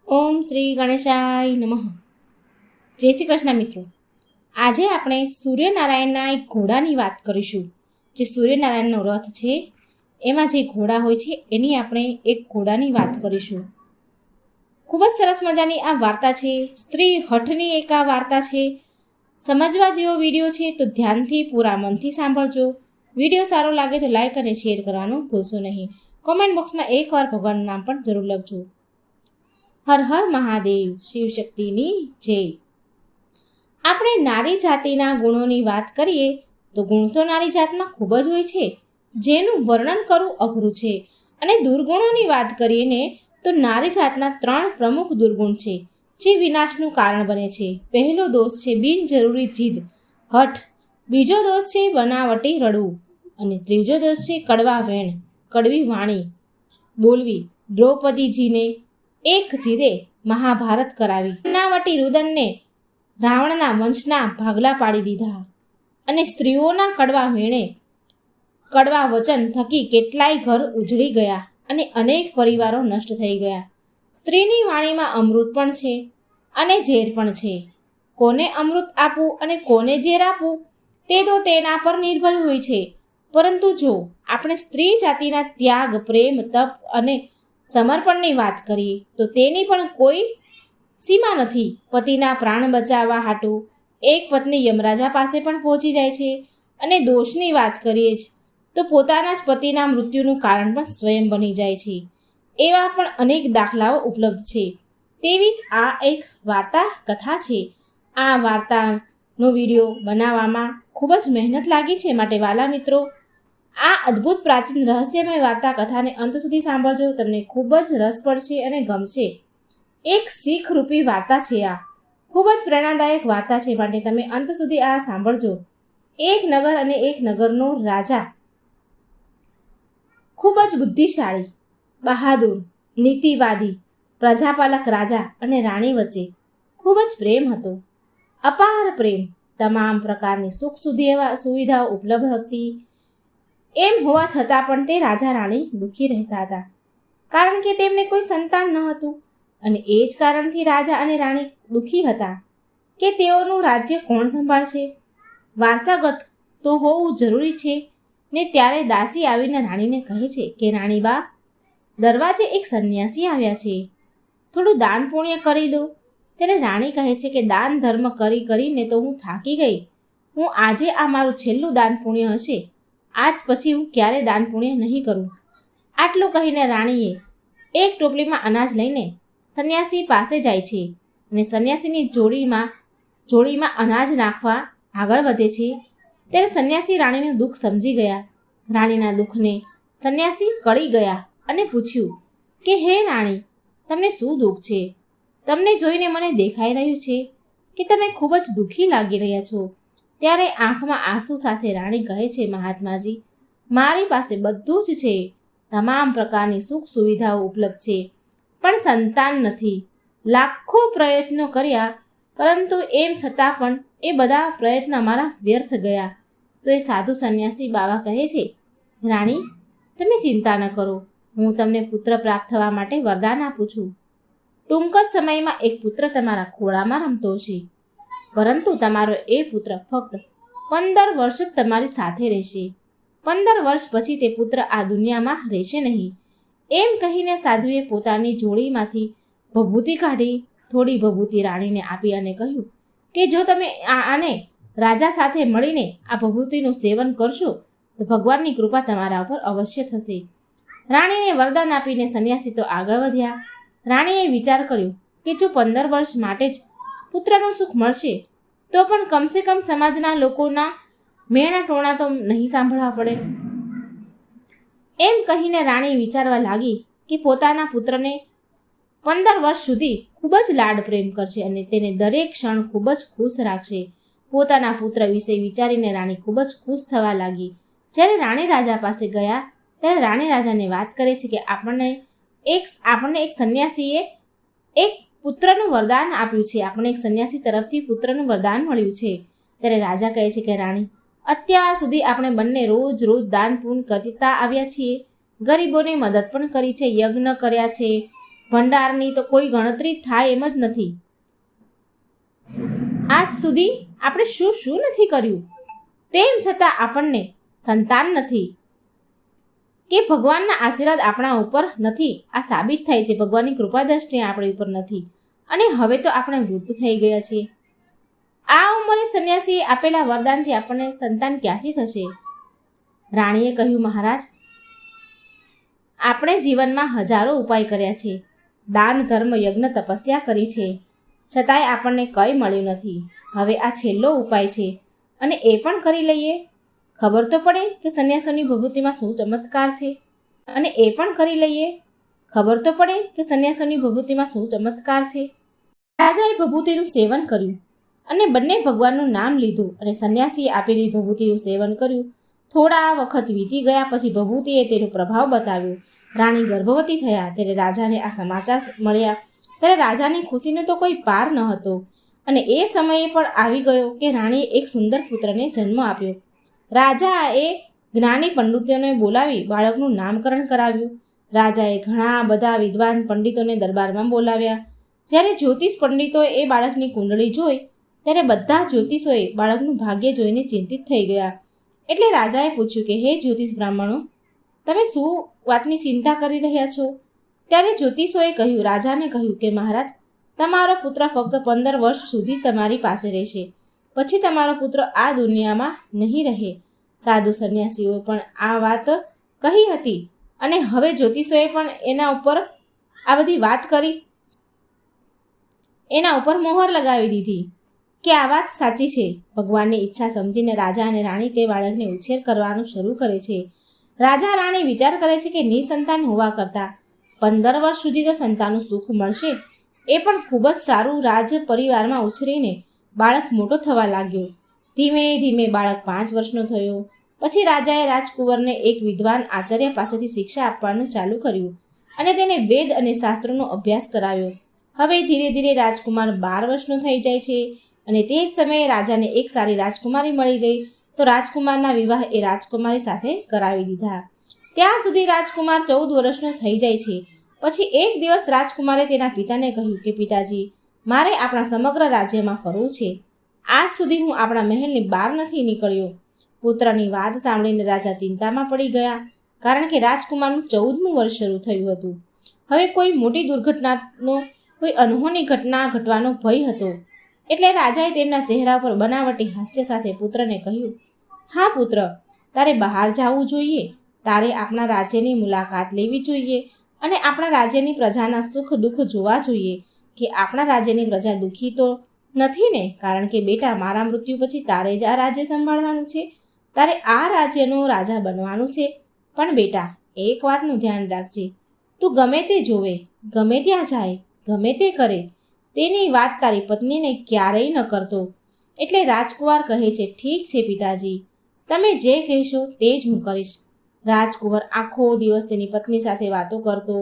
ઓમ શ્રી ગણેશાય નમઃ. જય શ્રી કૃષ્ણ મિત્રો. આજે આપણે સૂર્યનારાયણના એક ઘોડાની વાત કરીશું. જે સૂર્યનારાયણનો રથ છે એમાં જે ઘોડા હોય છે એની આપણે એક ઘોડાની વાત કરીશું. ખૂબ જ સરસ મજાની આ વાર્તા છે. સ્ત્રી હઠની એક આ વાર્તા છે. સમજવા જેવો વિડીયો છે તો ધ્યાનથી પૂરા મનથી સાંભળજો. વિડીયો સારો લાગે તો લાઈક અને શેર કરવાનું ભૂલશો નહીં. કોમેન્ટ બોક્સમાં એકવાર ભગવાનનું નામ પણ જરૂર લખજો. હર હર મહાદેવ. શિવશક્તિની જય. આપણે નારી જાતિના ગુણોની વાત કરીએ તો ગુણ તો નારી જાતમાં ખૂબ જ હોય છે, જેનું વર્ણન કરવું અઘરું છે. અને દુર્ગુણોની વાત કરીએ ને તો નારી જાતના 3 પ્રમુખ દુર્ગુણ છે જે વિનાશનું કારણ બને છે. પહેલો દોષ છે બિનજરૂરી જીદ, હઠ. બીજો દોષ છે બનાવટી રડવું. અને ત્રીજો દોષ છે કડવા વેણ, કડવી વાણી બોલવી. દ્રૌપદીજીને એક જીદે મહાભારત કરાવી. બનાવટી રુદનને રાવણના વંશના ભાગલા પાડી દીધા. અને સ્ત્રીઓના કડવા વેણે, કડવા વચન થકી કેટલાય ઘર ઉજળી ગયા અને અનેક પરિવારો નષ્ટ થઈ ગયા. સ્ત્રીની વાણીમાં અમૃત પણ છે અને ઝેર પણ છે. કોને અમૃત આપવું અને કોને ઝેર આપવું તે તો તેના પર નિર્ભર હોય છે. પરંતુ જો આપણે સ્ત્રી જાતિના ત્યાગ, પ્રેમ, તપ અને સમર્પણની વાત કરીએ તો તેની પણ કોઈ સીમા નથી. પતિના પ્રાણ બચાવવા હાટું એક પત્ની યમરાજા પાસે પણ પહોંચી જાય છે. અને દોષની વાત કરીએ જ તો પોતાના જ પતિના મૃત્યુનું કારણ પણ સ્વયં બની જાય છે. એવા પણ અનેક દાખલાઓ ઉપલબ્ધ છે. તેવી જ આ એક વાર્તા કથા છે. આ વાર્તાનો વિડીયો બનાવવામાં ખૂબ જ મહેનત લાગી છે. માટે વાલા મિત્રો, આ અદ્ભુત પ્રાચીન રહસ્યમય વાર્તા કથાને અંત સુધી સાંભળજો. તમને ખૂબ જ રસ પડશે અને ગમશે. એક શીખ રૂપી વાર્તા છે. આ ખૂબ જ પ્રેરણાદાયક વાર્તા છે. માટે તમે અંત સુધી આ સાંભળજો. એક નગર અને એક નગરનો રાજા ખૂબ જ બુદ્ધિશાળી, બહાદુર, નીતિવાદી પ્રજાપાલક રાજા અને રાણી વચ્ચે ખૂબ જ પ્રેમ હતો. અપાર પ્રેમ. તમામ પ્રકારની સુખ સુવિધાઓ ઉપલબ્ધ હતી. એમ હોવા છતાં પણ તે રાજા રાણી દુઃખી રહેતા હતા, કારણ કે તેમને કોઈ સંતાન ન હતું. અને એ જ કારણથી રાજા અને રાણી દુઃખી હતા કે તેઓનું રાજ્ય કોણ સંભાળશે. વારસાગત તો હોવું જરૂરી છે ને. ત્યારે દાસી આવીને રાણીને કહે છે કે રાણીબા, દરવાજે એક સંન્યાસી આવ્યા છે, થોડું દાન પુણ્ય કરી દો. ત્યારે રાણી કહે છે કે દાન ધર્મ કરીને તો હું થાકી ગઈ. હું આજે આ મારું છેલ્લું દાન પુણ્ય હશે. આજ પછી હું ક્યારે દાન પુણ્ય નહીં કરું. આટલું કહીને રાણીએ એક ટોપલીમાં અનાજ લઈને સંન્યાસી પાસે જાય છે. અને સંન્યાસીની જોડીમાં અનાજ નાખવા આગળ વધે છે. ત્યારે સંન્યાસી રાણીનું દુઃખ સમજી ગયા. રાણીના દુઃખને સંન્યાસી કળી ગયા અને પૂછ્યું કે હે રાણી, તમને શું દુઃખ છે? તમને જોઈને મને દેખાઈ રહ્યું છે કે તમે ખૂબ જ દુઃખી લાગી રહ્યા છો. ત્યારે આંખમાં આંસુ સાથે રાણી કહે છે, મહાત્માજી, મારી પાસે બધું જ છે. તમામ પ્રકારની સુખ સુવિધાઓ ઉપલબ્ધ છે, પણ સંતાન નથી. લાખો પ્રયત્નો કર્યા, પરંતુ એમ છતાં પણ એ બધા પ્રયત્ન મારા વ્યર્થ ગયા. તો એ સાધુ સંન્યાસી બાવા કહે છે, રાણી, તમે ચિંતા ન કરો. હું તમને પુત્ર પ્રાપ્ત થવા માટે વરદાન આપું છું. ટૂંક જ સમયમાં એક પુત્ર તમારા ખોળામાં રમતો છે. પરંતુ તમારો એ પુત્ર ફક્ત 15 વર્ષ જ તમારી સાથે રહેશે. 15 વર્ષ પછી તે પુત્ર આ દુનિયામાં રહેશે નહીં. એમ કહીને સાધુએ પોતાની જોડીમાંથી ભભૂતિ કાઢી થોડી ભભૂતિ રાણીને આપી અને કહ્યું કે જો તમે આને રાજા સાથે મળીને આ ભભૂતિનું સેવન કરશો તો ભગવાનની કૃપા તમારા ઉપર અવશ્ય થશે. રાણીને વરદાન આપીને સંન્યાસી તો આગળ વધ્યા. રાણીએ વિચાર કર્યો કે જો 15 વર્ષ માટે જ પુત્રનું સુખ મળશે તો પણ કમસે કમ સમાજના લોકોના મેણા ટોણા તો નહીં સાંભળવા પડે. એમ કહીને રાણી વિચારવા લાગી કે પોતાના પુત્રને 15 વર્ષ સુધી ખૂબ જ લાડ પ્રેમ કરશે અને તેને દરેક ક્ષણ ખૂબ જ ખુશ રાખશે. પોતાના પુત્ર વિશે વિચારીને રાણી ખૂબ જ ખુશ થવા લાગી. જ્યારે રાણી રાજા પાસે ગયા ત્યારે રાણી રાજાને વાત કરે છે કે આપણને એક સંન્યાસીએ એક પુત્રનું વરદાન આપ્યું છે. આપણે એક સંન્યાસી તરફથી પુત્રનું વરદાન મળ્યું છે. ત્યારે રાજા કહે છે કે રાણી, અત્યાર સુધી આપણે બંને રોજ દાન પુણ્ય કરતા આવ્યા છીએ. ગરીબોની મદદ પણ કરી છે, યજ્ઞ કર્યા છે, ભંડારની તો કોઈ ગણતરી થાય એમ જ નથી. આજ સુધી આપણે શું શું નથી કર્યું, તેમ છતાં આપણને સંતાન નથી કે ભગવાનના આશીર્વાદ આપણા ઉપર નથી. આ સાબિત થાય છે ભગવાનની કૃપા દ્રષ્ટિ આપણી ઉપર નથી. અને હવે તો આપણે વૃદ્ધ થઈ ગયા છીએ. આ ઉંમરે સંન્યાસીએ આપેલા વરદાનથી આપણને સંતાન ક્યાંથી થશે? રાણીએ કહ્યું, મહારાજ, આપણે જીવનમાં હજારો ઉપાય કર્યા છે, દાન, ધર્મ, યજ્ઞ, તપસ્યા કરી છે, છતાંય આપણને કંઈ મળ્યું નથી. હવે આ છેલ્લો ઉપાય છે અને એ પણ કરી લઈએ. ખબર તો પડે કે સંન્યાસોની ભભૂતિમાં શું ચમત્કાર છે. અને એ પણ કરી લઈએ. ખબર તો પડે કે સંન્યાસોની ભભૂતિમાં શું ચમત્કાર છે. રાજાએ ભભૂતિનું સેવન કર્યું અને બંને ભગવાનનું નામ લીધું અને સંન્યાસીએ આપેલી ભભૂતિનું સેવન કર્યું. થોડા વખત વીતી ગયા પછી ભભૂતિએ તેનો પ્રભાવ બતાવ્યો. રાણી ગર્ભવતી થયા. ત્યારે રાજાને આ સમાચાર મળ્યા ત્યારે રાજાની ખુશીનો તો કોઈ પાર ન હતો. અને એ સમયે પણ આવી ગયો કે રાણીએ એક સુંદર પુત્રને જન્મ આપ્યો. રાજાએ જ્ઞાની પંડિતોને બોલાવી બાળકનું નામકરણ કરાવ્યું. રાજાએ ઘણા બધા વિદ્વાન પંડિતોને દરબારમાં બોલાવ્યા. જ્યારે જ્યોતિષ પંડિતોએ એ બાળકની કુંડળી જોઈ ત્યારે બધા જ્યોતિષોએ બાળકનું ભાગ્ય જોઈને ચિંતિત થઈ ગયા. એટલે રાજાએ પૂછ્યું કે હે જ્યોતિષ બ્રાહ્મણો, તમે શું વાતની ચિંતા કરી રહ્યા છો? ત્યારે જ્યોતિષોએ કહ્યું, રાજાને કહ્યું કે મહારાજ, તમારો પુત્ર ફક્ત 15 વર્ષ સુધી તમારી પાસે રહેશે. પછી તમારો પુત્ર આ દુનિયામાં નહીં રહે. સાધુ સંન્યાસીઓએ પણ આ વાત કહી હતી અને હવે જ્યોતિષોએ પણ એના ઉપર આ બધી વાત કરી, એના ઉપર મોહર લગાવી દીધી કે આ વાત સાચી છે. ભગવાનની ઈચ્છા સમજીને રાજા અને રાણી તે બાળકને ઉછેર કરવાનું શરૂ કરે છે. રાજા રાણી વિચાર કરે છે કે નિસંતાન હોવા કરતાં 15 વર્ષ સુધી તો સંતાનનું સુખ મળશે. એ પણ ખૂબ જ સારું. રાજ પરિવારમાં ઉછરીને બાળક મોટો થવા લાગ્યો. ધીમે ધીમે બાળક 5 વર્ષનો થયો. પછી રાજાએ રાજકુંવરને એક વિદ્વાન આચાર્ય પાસેથી શિક્ષા આપવાનું ચાલુ કર્યું અને તેને વેદ અને શાસ્ત્રોનો અભ્યાસ કરાવ્યો. હવે ધીરે ધીરે રાજકુમાર 12 વર્ષનો થઈ જાય છે અને તે જ સમયે રાજાને એક સારી રાજકુમારી મળી ગઈ. તો રાજકુમારના વિવાહ એ રાજકુમારી સાથે કરાવી દીધા. ત્યાં સુધી રાજકુમાર 14 વર્ષનો થઈ જાય છે. પછી એક દિવસ રાજકુમારે તેના પિતાને કહ્યું કે પિતાજી, મારે આપણા સમગ્ર રાજ્યમાં ફરવું છે. આજ સુધી હું આપણા મહેલની બહાર નથી નીકળ્યો. પુત્રની વાત સાંભળીને રાજા ચિંતામાં પડી ગયા, કારણ કે રાજકુમારનું 14મું વર્ષ શરૂ થયું હતું. હવે કોઈ મોટી દુર્ઘટનાનો, કોઈ અનહોની ઘટના ઘટવાનો ભય હતો. એટલે રાજાએ તેમના ચહેરા પર બનાવટી હાસ્ય સાથે પુત્રને કહ્યું, હા પુત્ર, તારે બહાર જવું જોઈએ. તારે આપણા રાજ્યની મુલાકાત લેવી જોઈએ અને આપણા રાજ્યની પ્રજાના સુખ દુઃખ જોવા જોઈએ કે આપણા રાજ્યની પ્રજા દુઃખી તો નથી ને? કારણ કે બેટા, મારા મૃત્યુ પછી તારે જ આ રાજ્ય સંભાળવાનું છે. તારે આ રાજ્યનો રાજા બનવાનું છે. પણ બેટા, એક વાતનું ધ્યાન રાખજે, તું ગમે તે જોવે, ગમે ત્યાં જાય, ગમે તે કરે, તેની વાત તારી પત્નીને ક્યારેય ન કરતો. એટલે રાજકુમાર કહે છે, ઠીક છે પિતાજી, તમે જે કહેશો તે જ હું કરીશ. રાજકુંવર આખો દિવસ તેની પત્ની સાથે વાતો કરતો,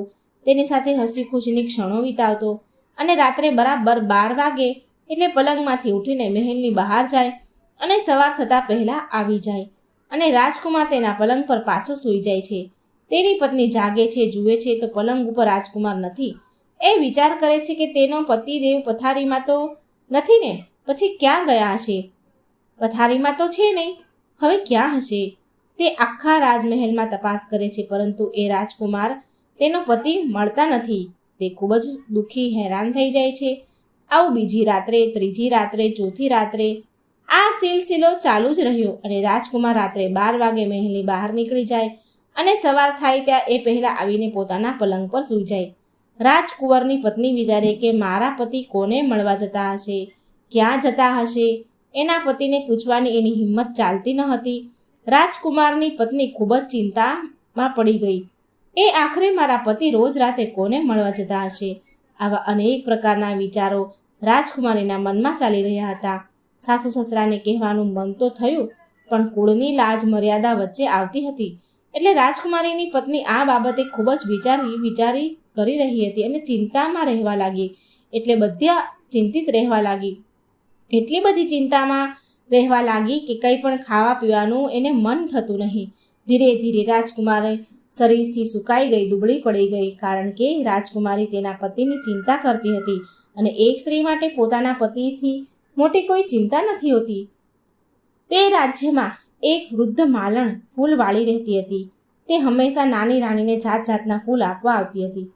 તેની સાથે હસી ખુશીની ક્ષણો વિતાવતો અને રાત્રે બરાબર 12 વાગે એટલે પલંગમાંથી ઉઠીને મહેલની બહાર જાય અને સવાર થતાં પહેલાં આવી જાય અને રાજકુમાર તેના પલંગ પર પાછો સૂઈ જાય છે. તેની પત્ની જાગે છે, જુએ છે તો પલંગ ઉપર રાજકુમાર નથી. એ વિચાર કરે છે કે તેનો પતિદેવ પથારીમાં તો નથી ને, પછી ક્યાં ગયા હશે? પથારીમાં તો છે નહીં, હવે ક્યાં હશે? તે આખા રાજમહેલમાં તપાસ કરે છે, પરંતુ એ રાજકુમાર, તેનો પતિ મળતા નથી. તે ખૂબ જ દુઃખી, હેરાન થઈ જાય છે. આવું બીજી રાત્રે, ત્રીજી રાત્રે, ચોથી રાત્રે આ સિલસિલો ચાલુ જ રહ્યો અને રાજકુમાર રાત્રે 12 વાગે મહેલની બહાર નીકળી જાય અને સવાર થાય ત્યાં એ પહેલાં આવીને પોતાના પલંગ પર સૂઈ જાય. રાજકુંવરની પત્ની વિચારે કે મારા પતિ કોને મળવા જતા હશે, ક્યાં જતા હશે? એના પતિને પૂછવાની એની હિંમત ચાલતી ન હતી. રાજકુમારની પત્ની ખૂબ જ ચિંતામાં પડી ગઈ. એ આખરે મારા પતિ રોજ રાતે કોને મળવા જતા હશે? આવા અનેક પ્રકારના વિચારો રાજકુમારીના મનમાં ચાલી રહ્યા હતા. સાસુ સસરાને કહેવાનું મન તો થયું, પણ કુળની લાજ મર્યાદા વચ્ચે આવતી હતી. એટલે રાજકુમારીની પત્ની આ બાબતે ખૂબ જ વિચારી કરી રહી હતી અને ચિંતામાં રહેવા લાગી. એટલે બધા ચિંતિત રહેવા લાગી. એટલી બધી ચિંતામાં રહેવા લાગી કે કંઈ પણ ખાવા પીવાનું એને મન થતું નહીં. ધીરે ધીરે રાજકુમારે શરીરથી સુકાઈ ગઈ, દુબળી પડી ગઈ, કારણ કે રાજકુમારી તેના પતિની ચિંતા કરતી હતી અને એક સ્ત્રી માટે પોતાના પતિથી મોટી કોઈ ચિંતા નથી હોતી. તે રાજ્યમાં એક વૃદ્ધ માલણ ફૂલ વાળી રહેતી હતી. તે હંમેશા નાની રાણીને જાત જાતના ફૂલ આપવા આવતી હતી.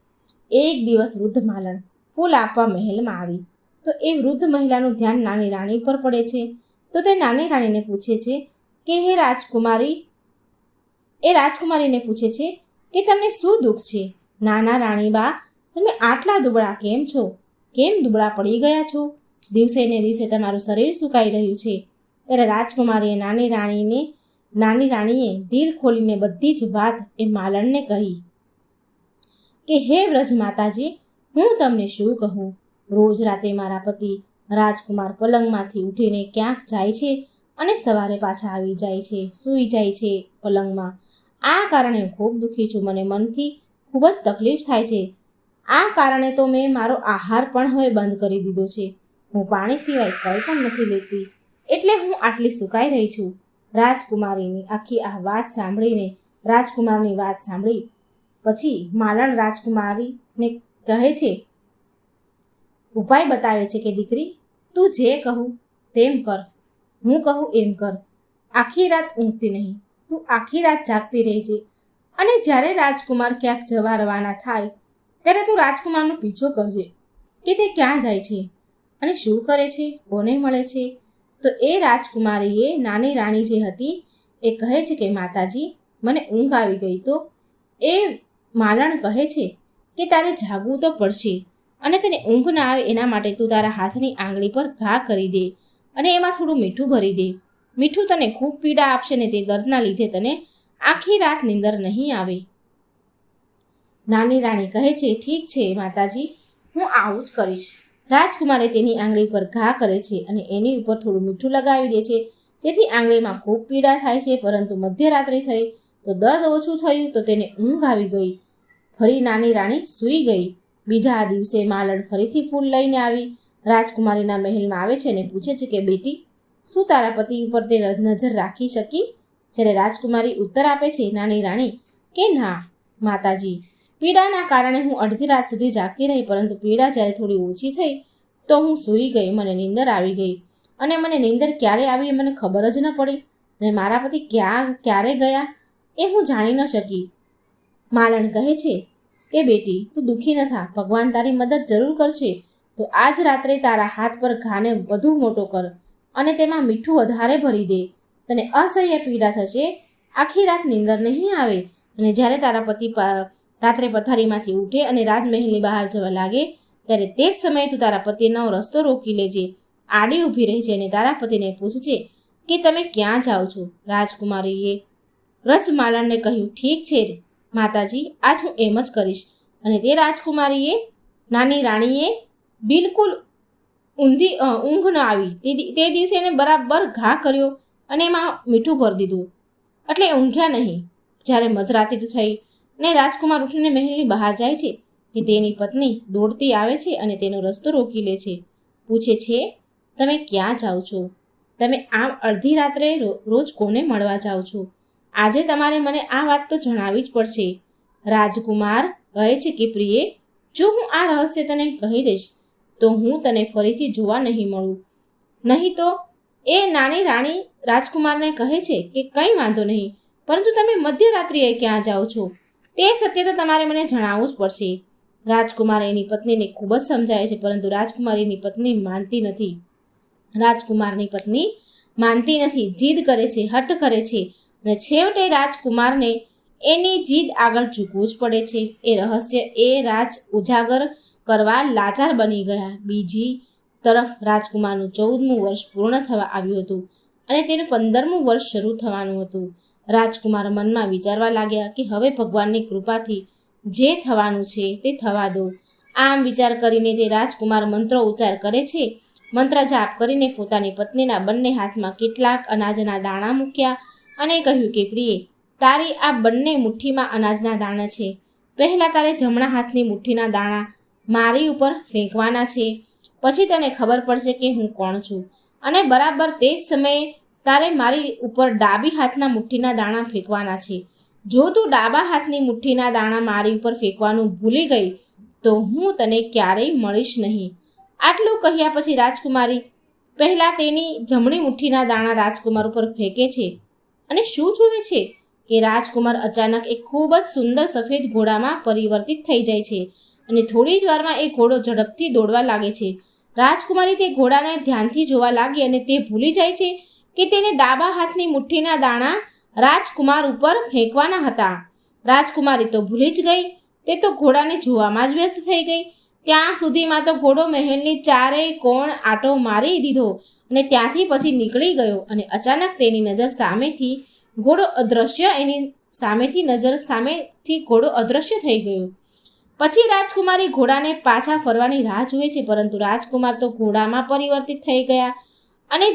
એક દિવસ વૃદ્ધ માલણ ફૂલ આપવા મહેલમાં આવી તો એ વૃદ્ધ મહિલાનું ધ્યાન નાની રાણી પર પડે છે. તો તે નાની રાણીને પૂછે છે કે રાજકુમારીને પૂછે છે કે તમને શું દુઃખ છે? નાના રાણીબા, તમે આટલા દુબળા કેમ છો? કેમ દુબળા પડી ગયા છો? દિવસે ને દિવસે તમારું શરીર સુકાઈ રહ્યું છે. ત્યારે રાજકુમારીએ નાની રાણીએ દિલ ખોલીને બધી જ વાત એ માલણને કહી કે હે વ્રજ માતાજી, હું તમને શું કહું? રોજ રાતે મારા પતિ રાજકુમાર પલંગમાંથી ઉઠીને ક્યાંક જાય છે અને સવારે પાછા આવી જાય છે, સૂઈ જાય છે પલંગમાં. આ કારણે હું ખૂબ દુઃખી છું. મને મનથી ખૂબ જ તકલીફ થાય છે. આ કારણે તો મેં મારો આહાર પણ હવે બંધ કરી દીધો છે. હું પાણી સિવાય કંઈ પણ નથી લેતી, એટલે હું આટલી સુકાઈ રહી છું. રાજકુમારની વાત સાંભળી પછી માલણ રાજકુમારીને કહે છે, ઉપાય બતાવે છે કે દીકરી, તું જે કહું તેમ કર, હું કહું એમ કર. આખી રાત ઊંઘતી નહીં, તું આખી રાત જાગતી રહેજે અને જ્યારે રાજકુમાર ક્યાંક જવા રવાના થાય ત્યારે તું રાજકુમારનો પીછો કરજે કે તે ક્યાં જાય છે અને શું કરે છે, કોને મળે છે. તો એ રાજકુમારીએ નાની રાણી જે હતી એ કહે છે કે માતાજી, મને ઊંઘ આવી ગઈ. તો એ માલણ કહે છે કે તારે જાગવું તો પડશે અને તને ઊંઘ ના આવે એના માટે તું તારા હાથની આંગળી પર ઘા કરી દે અને એમાં થોડું મીઠું ભરી દે. મીઠું તને ખૂબ પીડા આપશે ને તે દર્દના લીધે તને આખી રાત નીંદર નહીં આવે. નાની રાણી કહે છે, ઠીક છે માતાજી, હું આવું જ કરીશ. રાજકુમારે તેની આંગળી પર ઘા કરે છે અને એની ઉપર થોડું મીઠું લગાવી દે છે, જેથી આંગળીમાં ખૂબ પીડા થાય છે. પરંતુ મધ્યરાત્રિ થઈ તો દર્દ ઓછું થયું તો તેને ઊંઘ આવી ગઈ. ફરી નાની રાણી સૂઈ ગઈ. બીજા દિવસે માલણ ફરીથી ફૂલ લઈને આવી રાજકુમારીના મહેલમાં આવે છે અને પૂછે છે કે બેટી, શું તારા પતિ ઉપર તે નજર રાખી શકી? જ્યારે રાજકુમારી ઉત્તર આપે છે નાની રાણી કે ના માતાજી, પીડાના કારણે હું અડધી રાત સુધી જાગતી રહી, પરંતુ પીડા જ્યારે થોડી ઓછી થઈ તો હું સૂઈ ગઈ. મને નીંદર આવી ગઈ અને મને નીંદર ક્યારે આવી એ મને ખબર જ ન પડી અને મારા પતિ ક્યારે ગયા એ હું જાણી ન શકી. માલણ કહે છે કે બેટી, તું દુઃખી ન થા, ભગવાન તારી મદદ જરૂર કરશે. તો આજ રાત્રે તારા હાથ પર ઘાને વધુ મોટો કર અને તેમાં મીઠું વધારે ભરી દે. તને અસહ્ય પીડા થશે, આખી રાત નીંદર નહીં આવે અને જ્યારે તારા પતિ રાત્રે પથારીમાંથી ઉઠે અને રાજમહેલની બહાર જવા લાગે ત્યારે તે જ સમયે તું તારા પતિનો રસ્તો રોકી લેજે, આડી ઊભી રહેજે અને તારા પતિને પૂછજે કે તમે ક્યાં જાઓ છો. રાજકુમારીએ વ્રજમાલણને કહ્યું, ઠીક છે માતાજી, આજ હું એમ જ કરીશ. અને તે રાજકુમારીએ નાની રાણીએ બિલકુલ ઊંઘ ન આવી તે દિવસે એને બરાબર ઘા કર્યો અને એમાં મીઠું ભરી દીધું, એટલે ઊંઘ્યા નહીં. જ્યારે મધરાત્રિ થઈ ને રાજકુમાર ઉઠીને મહેલની બહાર જાય છે કે તેની પત્ની દોડતી આવે છે અને તેનો રસ્તો રોકી લે છે. પૂછે છે, તમે ક્યાં જાઓ છો? તમે આમ અડધી રાત્રે રોજ કોને મળવા જાઓ છો? આજે તમારે મને આ વાત તો જણાવવી જ પડશે. રાજકુમાર કહે છે કે પ્રિય, જો હું આ રહસ્ય તને કહી દઈશ તો હું તને ફરીથી જોવા નહીં મળું. નહીં તો એ નાની રાણી રાજકુમારને કહે છે કે કંઈ વાંધો નહીં, પરંતુ તમે મધ્યરાત્રિએ ક્યાં જાઓ છો તે સત્ય તો તમારે મને જણાવવું જ પડશે. રાજકુમાર એની પત્નીને ખૂબ જ સમજાવે છે, પરંતુ રાજકુમારીની પત્ની માનતી નથી, જીદ કરે છે, હઠ કરે છે અને છેવટે રાજકુમારને એની જીદ આગળ ઝૂકવું જ પડે છે. એ રહસ્ય રાજ ઉજાગર કરવા લાચાર બની ગયા. બીજી તરફ રાજકુમારનું 14મું વર્ષ પૂર્ણ થવા આવ્યું હતું અને તેનું 15મું વર્ષ શરૂ થવાનું હતું. રાજકુમાર મનમાં વિચારવા લાગ્યા કે હવે ભગવાનની કૃપાથી જે થવાનું છે તે થવા દો. આમ વિચાર કરીને તે રાજકુમાર મંત્રો ઉચ્ચાર કરે છે. મંત્ર જાપ કરીને પોતાની પત્નીના બંને હાથમાં કેટલાક અનાજના દાણા મૂક્યા અને કહ્યું કે પ્રિય, તારી આ બંને મુઠ્ઠીમાં અનાજના દાણા છે. પહેલાં તારે જમણા હાથની મુઠ્ઠીના દાણા મારી ઉપર ફેંકવાના છે, પછી તને ખબર પડશે કે હું કોણ છું અને બરાબર તે જ સમયે તારે મારી ઉપર ડાબી હાથના મુઠ્ઠીના દાણા ફેંકવાના છે. જો તું ડાબા હાથની મુઠ્ઠીના દાણા મારી ઉપર ફેંકવાનું ભૂલી ગઈ તો હું તને ક્યારેય મળીશ નહીં. આટલું કહ્યા પછી રાજકુમારી પહેલા તેની જમણી મુઠ્ઠીના દાણા રાજકુમાર ઉપર ફેંકે છે અને શું જુએ છે કે રાજકુમાર અચાનક એક ખૂબ જ સુંદર સફેદ ઘોડામાં પરિવર્તિત થઈ જાય છે અને થોડી જ વારમાં એ ઘોડો ઝડપથી દોડવા લાગે છે. રાજકુમારી તે ઘોડાને ધ્યાનથી જોવા લાગી અને તે ભૂલી જાય છે કે તેને ડાબા હાથની મુઠ્ઠીના દાણા રાજકુમાર ઉપર ફેંકવાના હતા. રાજકુમારી તો ભૂલી જ ગઈ, તે તો ઘોડાને જોવામાં જ વ્યસ્ત થઈ ગઈ. ત્યાં સુધીમાં તો ઘોડો મહેલની ચારેય કોણ આંટો મારી દીધો અને ત્યાંથી પછી નીકળી ગયો અને અચાનક તેની નજર સામેથી ઘોડો અદૃશ્ય થઈ ગયો. પછી રાજકુમારી ઘોડાને પાછા ફરવાની રાહ જુએ છે, પરંતુ રાજકુમાર તો ઘોડામાં પરિવર્તિત થઈ ગયા અને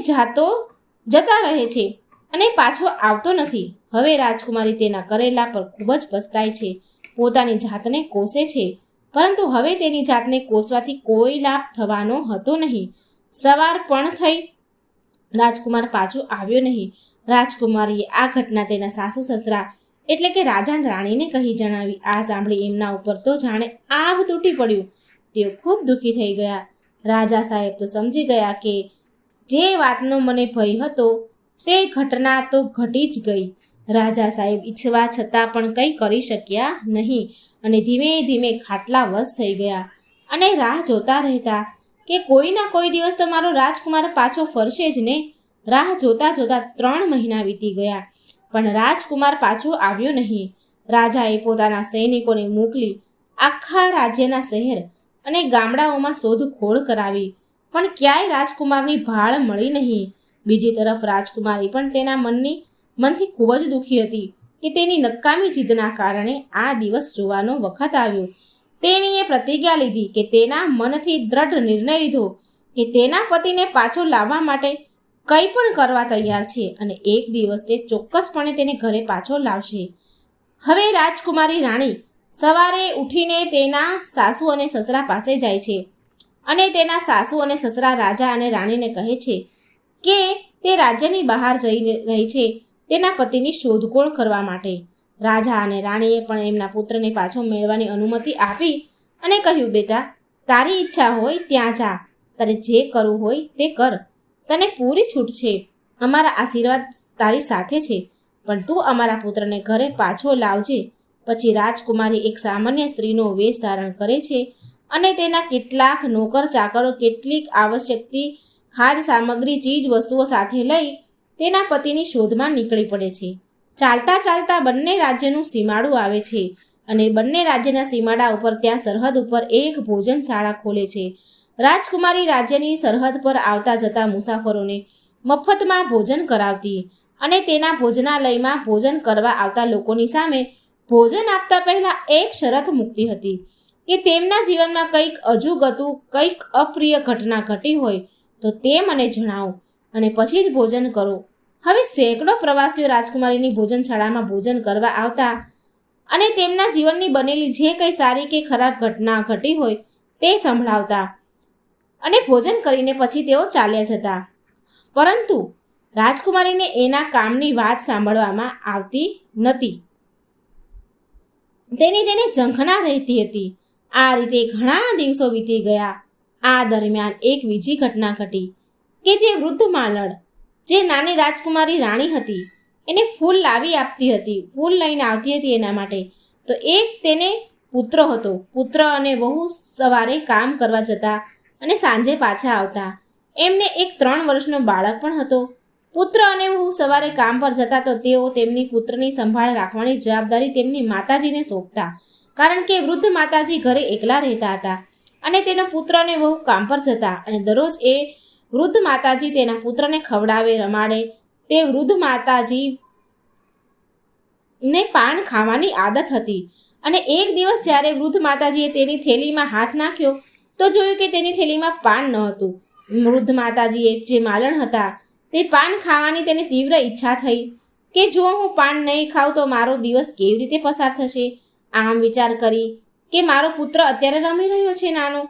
જતા રહે છે અને પાછો આવતો નથી. હવે રાજકુમારી તેના કરેલા પર ખૂબ જ પસ્તાય છે, પોતાની જાતને કોસે છે, પરંતુ હવે તેની જાતને કોસવાથી કોઈ લાભ થવાનો હતો નહીં. સવાર પણ થઈ, રાજકુમાર પાછો આવ્યો નહીં. રાજકુમારીએ આ ઘટના તેના સાસુ સસરા એટલે કે રાજા રાણીને કહી જણાવી. આ સાંભળી એમના ઉપર તો જાણે આભ તૂટી પડ્યું. તેઓ ખૂબ દુઃખી થઈ ગયા. રાજા સાહેબ તો સમજી ગયા કે જે વાતનો મને ભય હતો તે ઘટના તો ઘટી જ ગઈ. રાજા સાહેબ ઈચ્છવા છતાં પણ કંઈ કરી શક્યા નહીં અને ધીમે ધીમે ખાટલા વશ થઈ ગયા અને રાહ જોતા રહેતા કે કોઈ ના કોઈ દિવસ તો મારો રાજકુમાર પાછો ફરશે જ ને. રાહ જોતા જોતા 3 મહિના વીતી ગયા, પણ રાજકુમાર પાછો આવ્યો નહીં. રાજાએ પોતાના સૈનિકોને મોકલી આખા રાજ્યના શહેર અને ગામડાઓમાં શોધખોળ કરાવી, પણ ક્યાંય રાજકુમારની ભાળ મળી નહીં. બીજી તરફ રાજકુમારી પણ તેના મનથી ખૂબ જ દુઃખી હતી કે તેની નકામી જીદના કારણે આ દિવસ જોવાનો વખત આવ્યો. તેણીએ પ્રતિજ્ઞા લીધી કે તેના મનથી દ્રઢ નિર્ણય લીધો કે તેના પતિને પાછો લાવવા માટે કંઈ પણ કરવા તૈયાર છે અને એક દિવસ તે ચોક્કસપણે તેને ઘરે પાછો લાવશે. હવે રાજકુમારી રાણી સવારે ઉઠીને તેના સાસુ અને સસરા પાસે જાય છે અને તેના સાસુ અને સસરા રાજા અને રાણીને કહે છે કે તે રાજ્યની બહાર જઈ રહી છે તેના પતિની શોધખોળ કરવા માટે. રાજા અને રાણીએ પણ એમના પુત્રને પાછો મેળવવાની અનુમતિ આપી અને કહ્યું, બેટા, તારી ઈચ્છા હોય ત્યાં જા, તારે જે કરવું હોય તે કર, તને પૂરી છૂટ છે. અમારા આશીર્વાદ તારી સાથે છે, પણ તું અમારા પુત્રને ઘરે પાછો લાવજે. પછી રાજકુમારી એક સામાન્ય સ્ત્રીનો વેશ ધારણ કરે છે અને તેના કેટલાક નોકર ચાકરો કેટલીક આવશ્યકતી ખાદ્ય સામગ્રી ચીજ વસ્તુઓ સાથે લઈ તેના પતિની શોધમાં નીકળી પડે છે. ચાલતા ચાલતા બંને રાજ્યનું સીમાડું આવે છે અને બંને રાજ્યના સીમાડા ઉપર ત્યાં સરહદ ઉપર એક ભોજનશાળા ખોલે છે. રાજકુમારી રાજ્યની સરહદ પર આવતા જતા મુસાફરોને મફતમાં ભોજન કરાવતી અને તેના ભોજનાલયમાં ભોજન કરવા આવતા લોકોની સામે ભોજન આપતા પહેલા એક શરત મૂકતી હતી કે તેમના જીવનમાં કંઈક અજુગતું, કંઈક અપ્રિય ઘટના ઘટી હોય તો તે મને જણાવો અને પછી જ ભોજન કરો. હવે સેંકડો પ્રવાસીઓ રાજકુમારીની ભોજનશાળામાં ભોજન કરવા આવતા અને તેમના જીવનની બનેલી જે કંઈ સારી કે ખરાબ ઘટના ઘટી હોય તે સંભળાવતા અને ભોજન કરીને પછી તેઓ ચાલ્યા જતા. પરંતુ રાજકુમારીને એના કામની વાત સાંભળવામાં આવતી નથી. તેને ઝંખના રહેતી હતી. આ રીતે ઘણા દિવસો વીતી ગયા. આ દરમિયાન એક બીજી ઘટના ઘટી કે જે વૃદ્ધ માલણ, જે નાની રાજકુમારી રાણી હતી, એને ફૂલ લાવી આપતી હતી, ફૂલ લઈને આવતી હતી એના માટે. તો એક તેને પુત્ર હતો. પુત્ર અને વહુ સવારે કામ કરવા જતા અને સાંજે પાછા આવતા. એમને એક 3 વર્ષનો બાળક પણ હતો. પુત્ર અને વહુ સવારે કામ પર જતા તો તેઓ તેમની પુત્રની સંભાળ રાખવાની જવાબદારી તેમની માતાજીને સોંપતા, કારણ કે વૃદ્ધ માતાજી ઘરે એકલા રહેતા હતા અને તેનો પુત્ર અને વહુ કામ પર જતા અને દરરોજ એ વૃદ્ધ માતાજી તેના પુત્રને ખવડાવે, રમાડે. તે વૃદ્ધ માતાજીને પાન ખાવાની આદત હતી અને એક દિવસ જ્યારે વૃદ્ધ માતાજીએ તેની થેલીમાં હાથ નાખ્યો તો જોયું કે તેની થેલીમાં પાન ન હતું. વૃદ્ધ માતાજીએ, જે માલણ હતા, તે પાન ખાવાની તેને તીવ્ર ઈચ્છા થઈ કે જો હું પાન નહીં ખાઉં તો મારો દિવસ કેવી રીતે પસાર થશે. આમ વિચાર કરી કે મારો પુત્ર અત્યારે રમી રહ્યો છે નાનો,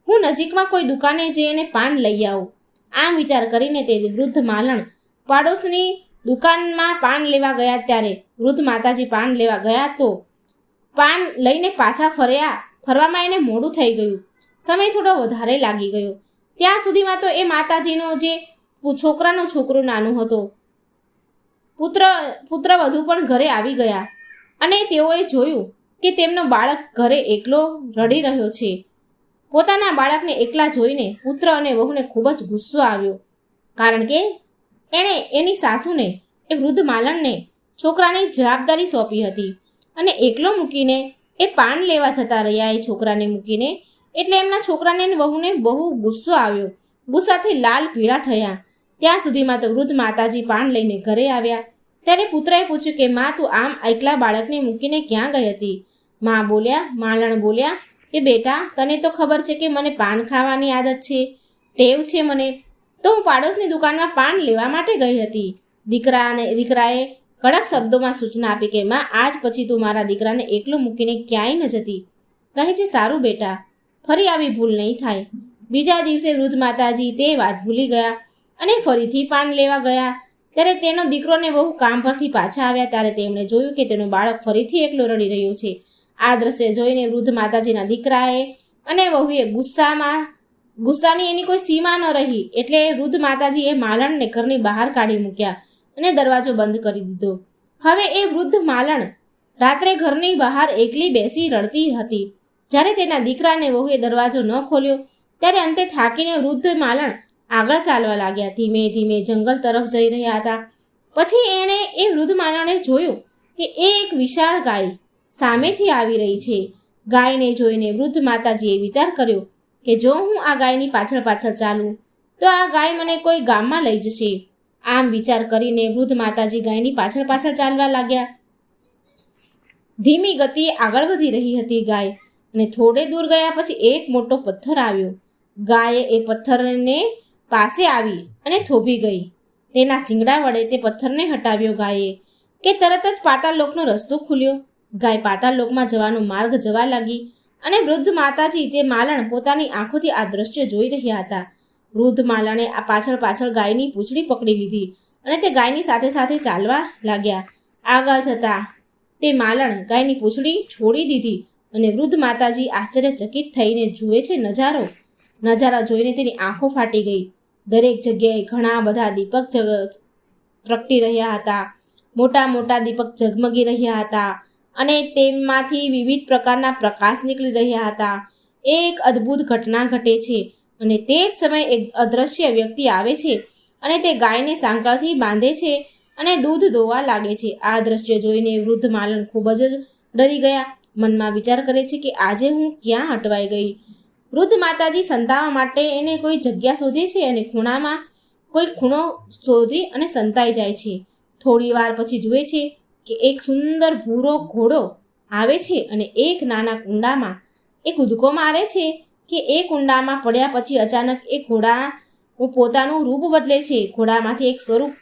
હું નજીકમાં કોઈ દુકાને જઈને પાન લઈ આવું. આમ વિચાર કરીને તે વૃદ્ધ માલણ પાડોશની દુકાનમાં પાન લેવા ગયા ત્યારે વૃદ્ધ માતાજી પાન લેવા ગયા તો પાન લઈને પાછા ફરવામાં એને મોડું થઈ ગયું. સમય થોડો વધારે લાગી ગયો. ત્યાં સુધીમાં તો એ માતાજીનો જે છોકરાનો છોકરો નાનો હતો, પુત્ર વધુ પણ ઘરે આવી ગયા અને તેઓએ જોયું કે તેમનો બાળક ઘરે એકલો રડી રહ્યો છે. પોતાના બાળકને એકલા જોઈને પુત્ર અને વહુને ખૂબ જ ગુસ્સો આવ્યો, કારણ કે એણે એની સાસુને, એ વૃદ્ધ માલણને છોકરાની જવાબદારી સોંપી હતી અને એકલો મૂકીને એ પાન લેવા જતા રહ્યા એ છોકરાને મૂકીને. એટલે એમના છોકરાને અને વહુને બહુ ગુસ્સો આવ્યો. ગુસ્સાથી લાલ પીળા થયા. ત્યાં સુધીમાં તો વૃદ્ધ માતાજી પાન લઈને ઘરે આવ્યા. ત્યારે પુત્રએ પૂછ્યું કે માં, તું આમ એકલા બાળકને મૂકીને ક્યાં ગઈ હતી? માલણ બોલ્યા કે બેટા, તને તો ખબર છે કે મને પાન ખાવાની આદત છે, ટેવ છે મને, તો હું પાડોશની દુકાનમાં પાન લેવા માટે ગઈ હતી. દીકરાએ કડક શબ્દોમાં સૂચના આપી કે માં, આજ પછી તું મારા દીકરાને એકલો મૂકીને ક્યાંય ન જતી. કહે છે, સારું બેટા, ફરી આવી ભૂલ નહીં થાય. બીજા દિવસે વૃદ્ધ માતાજી તે વાત ભૂલી ગયા અને ફરીથી પાન લેવા ગયા. ત્યારે તેનો દીકરોને બહુ કામ પરથી પાછા આવ્યા ત્યારે તેમણે જોયું કે તેનું બાળક ફરીથી એકલો રડી રહ્યું છે. આ દ્રશ્ય જોઈને વૃદ્ધ માતાજીના દીકરાએ અને વહુએ ગુસ્સાની એની કોઈ સીમા ન રહી. એટલે વૃદ્ધ માતાજીએ માલણને ઘરની બહાર કાઢી મૂક્યા અને દરવાજો બંધ કરી દીધો. હવે એ વૃદ્ધ માલણ રાત્રે ઘરની બહાર એકલી બેસી રડતી હતી. જ્યારે તેના દીકરા અને વહુએ દરવાજો ન ખોલ્યો ત્યારે અંતે થાકીને વૃદ્ધ માલણ આગળ ચાલવા લાગ્યા. ધીમે ધીમે જંગલ તરફ જઈ રહ્યા હતા. પછી એણે એ વૃદ્ધ માલણે જોયું કે એક વિશાળ ગાય સામેથી આવી રહી છે. ગાયને જોઈને વૃદ્ધ માતાજીએ વિચાર કર્યો કે જો હું આ ગાયની પાછળ પાછળ ચાલું તો આ ગાય મને કોઈ ગામમાં લઈ જશે. આમ વિચાર કરીને વૃદ્ધ માતાજી ગાયની પાછળ પાછળ ચાલવા લાગ્યા. ધીમી ગતિએ આગળ વધી રહી હતી ગાય, અને થોડે દૂર ગયા પછી એક મોટો પથ્થર આવ્યો. ગાયે એ પથ્થરને પાસે આવી અને થોભી ગઈ. તેના શિંગડા વડે તે પથ્થરને હટાવ્યો ગાયે કે તરત જ પાતાળ લોકનો રસ્તો ખુલ્યો. ગાય પાતાળ લોકમાં જવાનો માર્ગ જવા લાગી અને વૃદ્ધ માતાજી તે માલણ પોતાની આંખોથી આ દ્રશ્ય જોઈ રહ્યા હતા. વૃદ્ધ માલણે આ પાછળ ગાયની પૂંછડી પકડી લીધી અને તે ગાયની સાથે સાથે ચાલવા લાગ્યા. આગળ જતા તે માલણ ગાયની પૂંછડી છોડી દીધી અને વૃદ્ધ માતાજી આશ્ચર્યચકિત થઈને જુએ છે નજારા જોઈને તેની આંખો ફાટી ગઈ. દરેક જગ્યાએ ઘણા બધા દીપક પ્રગટી રહ્યા હતા. મોટા મોટા દીપક ઝગમગી રહ્યા હતા અને તેમાંથી વિવિધ પ્રકારના પ્રકાશ નીકળી રહ્યા હતા. એક અદ્ભુત ઘટના ઘટે છે અને તે જ સમયે એક અદ્રશ્ય વ્યક્તિ આવે છે અને તે ગાયને સાંકળથી બાંધે છે અને દૂધ દોવા લાગે છે. આ દ્રશ્ય જોઈને વૃદ્ધ માલણ ખૂબ જ ડરી ગયા. મનમાં વિચાર કરે છે કે આજે હું ક્યાં અટવાઈ ગઈ. વૃદ્ધ માતાજી સંતાવા માટે એને કોઈ જગ્યા શોધે છે અને કોઈ ખૂણો શોધી અને સંતાઈ જાય છે. થોડી વાર પછી જુએ છે કે એક સુંદર ભૂરો ઘોડો આવે છે અને એક નાના કુંડામાં એ કૂદકો મારે છે કે એ કુંડામાં પડ્યા પછી અચાનક એ ઘોડા પોતાનું રૂપ બદલે છે. ઘોડામાંથી એક સ્વરૂપ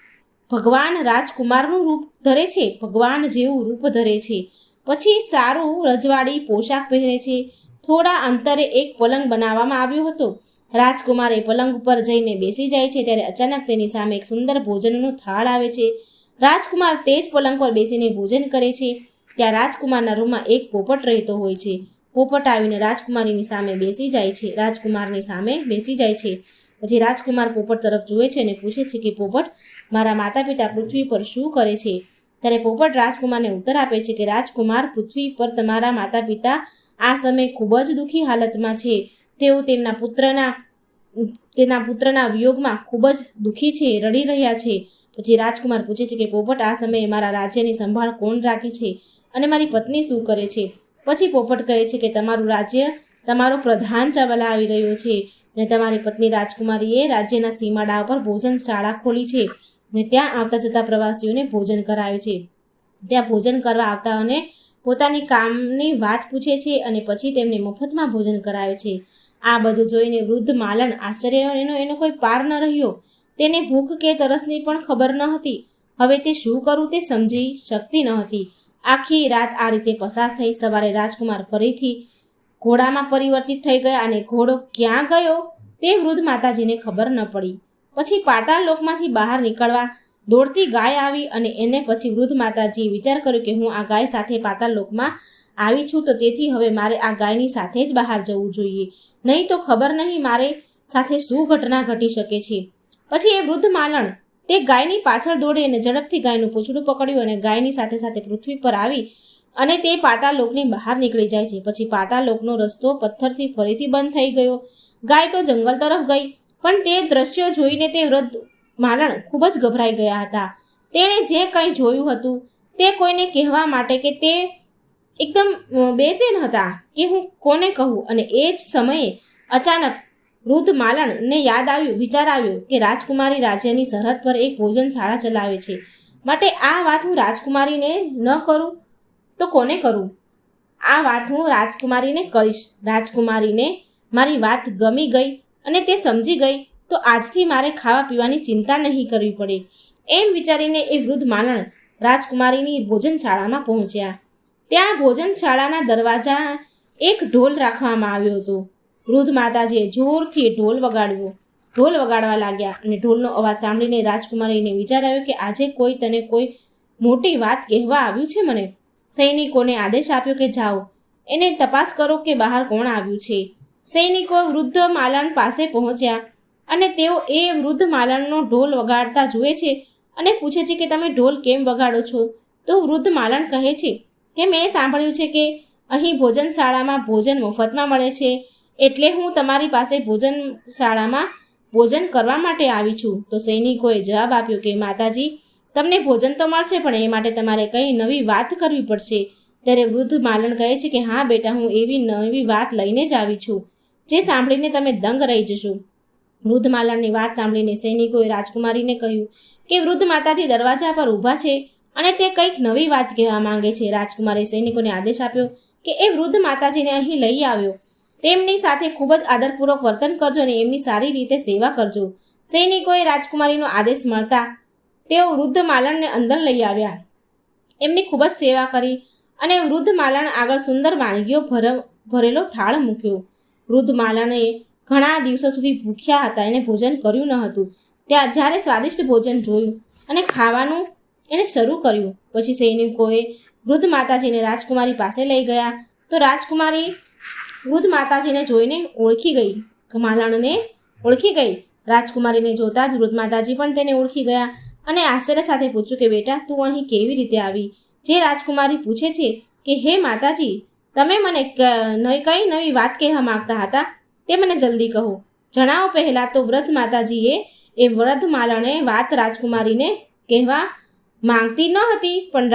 ભગવાન રાજકુમારનું રૂપ ધરે છે, ભગવાન જેવું રૂપ ધરે છે. પછી સારું રજવાડી પોશાક પહેરે છે. થોડા અંતરે એક પલંગ બનાવવામાં આવ્યો હતો. રાજકુમાર એ પલંગ ઉપર જઈને બેસી જાય છે ત્યારે અચાનક તેની સામે એક સુંદર ભોજનનો થાળ આવે છે. રાજકુમાર તે જ પલંગ પર બેસીને ભોજન કરે છે. ત્યાં રાજકુમારના રૂમમાં એક પોપટ રહેતો હોય છે. પોપટ આવીને રાજકુમારની સામે બેસી જાય છે. પછી રાજકુમાર પોપટ તરફ જુએ છે અને પૂછે છે કે પોપટ, મારા માતા પિતા પૃથ્વી પર શું કરે છે? ત્યારે પોપટ રાજકુમારને ઉત્તર આપે છે કે રાજકુમાર, પૃથ્વી પર તમારા માતા પિતા આ સમયે ખૂબ જ દુઃખી હાલતમાં છે. તેઓ તેના પુત્રના વિયોગમાં ખૂબ જ દુઃખી છે, રડી રહ્યા છે. પછી રાજકુમાર પૂછે છે કે પોપટ, આ સમયે મારા રાજ્યની સંભાળ કોણ રાખે છે અને મારી પત્ની શું કરે છે? પછી પોપટ કહે છે કે તમારું રાજ્ય તમારો પ્રધાન ચલાવી રહ્યો છે અને તમારી પત્ની રાજકુમારીએ રાજ્યના સીમાડા ઉપર ભોજનશાળા ખોલી છે અને ત્યાં આવતા જતા પ્રવાસીઓને ભોજન કરાવે છે. ત્યાં ભોજન કરવા આવતા અને પોતાની કામની વાત પૂછે છે અને પછી તેમને મફતમાં ભોજન કરાવે છે. આ બધું જોઈને વૃદ્ધ માલણ આશ્ચર્ય એનો કોઈ પાર ન રહ્યો. તેને ભૂખ કે તરસની પણ ખબર ન હતી. હવે તે શું કરું તે સમજી શકતી ન હતી. આખી રાત આ રીતે પસાર થઈ. સવારે રાજકુમાર ફરીથી ઘોડામાં પરિવર્તિત થઈ ગયા અને ઘોડો ક્યાં ગયો તે વૃદ્ધ માતાજીને ખબર ન પડી. પછી પાતાળ લોકમાંથી બહાર નીકળવા દોડતી ગાય આવી અને એને પછી વૃદ્ધ માતાજીએ વિચાર કર્યો કે હું આ ગાય સાથે પાતાળ લોકમાં આવી છું, તો તેથી હવે મારે આ ગાયની સાથે જ બહાર જવું જોઈએ, નહીં તો ખબર નહીં મારે સાથે શું ઘટના ઘટી શકે છે. પછી એ વૃદ્ધ માલણ તે ગાયની પાછળ દોડી અને ઝડપથી ગાયનું પૂંછડું પકડ્યું અને ગાયની સાથે સાથે પૃથ્વી પર આવી અને તે પાતાળ લોકની બહાર નીકળી જાય છે. પછી પાતાળ લોકનો રસ્તો પથ્થરથી ફરીથી બંધ થઈ ગયો. ગાય તો જંગલ તરફ ગઈ, પણ તે દ્રશ્યો જોઈને તે વૃદ્ધ માલણ ખૂબ જ ગભરાઈ ગયા હતા. તેણે જે કંઈ જોયું હતું તે કોઈને કહેવા માટે કે તે એકદમ બેચેન હતા કે હું કોને કહું. અને એ જ સમયે અચાનક વૃદ્ધ માલણને વિચાર આવ્યો કે રાજકુમારી રાજ્યની સરહદ પર એક ભોજનશાળા ચલાવે છે, માટે આ વાત હું રાજકુમારીને ન કરું તો કોને કરું? આ વાત હું રાજકુમારીને કહીશ. રાજકુમારીને મારી વાત ગમી ગઈ અને તે સમજી ગઈ તો આજથી મારે ખાવા પીવાની ચિંતા નહીં કરવી પડે. એમ વિચારીને એ વૃદ્ધ માલણ રાજકુમારીની ભોજનશાળામાં પહોંચ્યા. ત્યાં ભોજનશાળાના દરવાજા એક ઢોલ રાખવામાં આવ્યો હતો. વૃદ્ધ માતાજીએ જોરથી ઢોલ વગાડવા લાગ્યા અને ઢોલનો અવાજ સાંભળીને રાજકુમારીને વિચાર આવ્યો કે આજે કોઈ મોટી વાત કહેવા આવ્યું છે મને. સૈનિકોને આદેશ આપ્યો કે જાઓ એને તપાસ કરો કે બહાર કોણ આવ્યું છે. સૈનિકો વૃદ્ધ માલણ પાસે પહોંચ્યા અને તેઓ એ વૃદ્ધ માલણનો ઢોલ વગાડતા જુએ છે અને પૂછે છે કે તમે ઢોલ કેમ વગાડો છો? તો વૃદ્ધ માલણ કહે છે કે મેં સાંભળ્યું છે કે અહીં ભોજનશાળામાં ભોજન મફતમાં મળે છે, એટલે હું તમારી પાસે ભોજનશાળામાં ભોજન કરવા માટે આવી છું. તો સૈનિકોએ જવાબ આપ્યો કે માતાજી, તમને ભોજન તો મળશે, પણ એ માટે તમારે કંઈ નવી વાત કરવી પડશે. ત્યારે વૃદ્ધ માલણ કહે છે કે હા બેટા, હું એવી નવી વાત લઈને જ આવી છું જે સાંભળીને તમે દંગ રહી જશો. વૃદ્ધ માલણની વાત સાંભળીને સૈનિકોએ રાજકુમારીને કહ્યું કે વૃદ્ધ માતાજી દરવાજા પર ઊભા છે અને તે કંઈક નવી વાત કહેવા માંગે છે. રાજકુમારે સૈનિકોને આદેશ આપ્યો કે એ વૃદ્ધ માતાજીને અહીં લઈ આવ્યો. તેમની સાથે ખૂબ જ આદરપૂર્વક વર્તન કરજો અને એમની સારી રીતે સેવા કરજો. સૈનિકોએ રાજકુમારીનો આદેશ મળતા તેઓ વૃદ્ધ માલણને અંદર લઈ આવ્યા. એમની ખૂબ જ સેવા કરી અને વૃદ્ધ માલણ આગળ સુંદર વાનગીઓ ભરેલો થાળ મૂક્યો. વૃદ્ધ માલણે ઘણા દિવસો સુધી ભૂખ્યા હતા, એને ભોજન કર્યું ન હતું. જ્યારે સ્વાદિષ્ટ ભોજન જોયું અને ખાવાનું એને શરૂ કર્યું, પછી સૈનિકોએ વૃદ્ધ માતાજીને રાજકુમારી પાસે લઈ ગયા. તો રાજકુમારી વૃદ્ધ માતાજીને જોઈને માલણને ઓળખી ગઈ. રાજકુમારીને જોતા જ વૃદ્ધ માતાજી પણ તેને ઓળખી ગયા અને આશ્ચર્ય સાથે પૂછ્યું કે બેટા, તું અહીં કેવી રીતે આવી? જે રાજકુમારી પૂછે છે કે હે માતાજી, તમે મને કઈ નવી વાત કહેવા માંગતા હતા તે મને જલ્દી કહો, જણાવો. પહેલા તો વૃદ્ધ માતાજીએ એ વૃદ્ધ માલણે વાત રાજકુમારીને કહેવા માંગતી ન હતી, પણ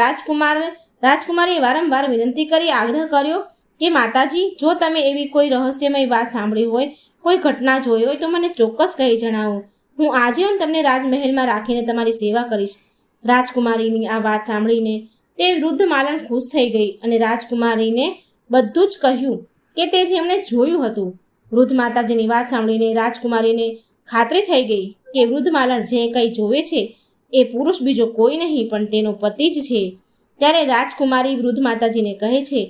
રાજકુમારીએ વારંવાર વિનંતી કરી આગ્રહ કર્યો કે માતાજી, જો તમે એવી કોઈ રહસ્યમય વાત સાંભળી હોય, કોઈ ઘટના જોઈ હોય તો મને ચોક્કસ કહી જણાવો. હું આજીવન તમને રાજમહેલમાં રાખીને તમારી સેવા કરીશ. રાજકુમારીની આ વાત સાંભળીને તે વૃદ્ધ માલણ ખુશ થઈ ગઈ અને રાજકુમારીને બધું જ કહ્યું કે તે જેમણે જોયું હતું. વૃદ્ધ માતાજીની વાત સાંભળીને રાજકુમારીને ખાતરી થઈ ગઈ કે વૃદ્ધ માલણ જે કંઈ જોવે છે એ પુરુષ બીજો કોઈ નહીં પણ તેનો પતિ જ છે. ત્યારે રાજકુમારી વૃદ્ધ માતાજીને કહે છે,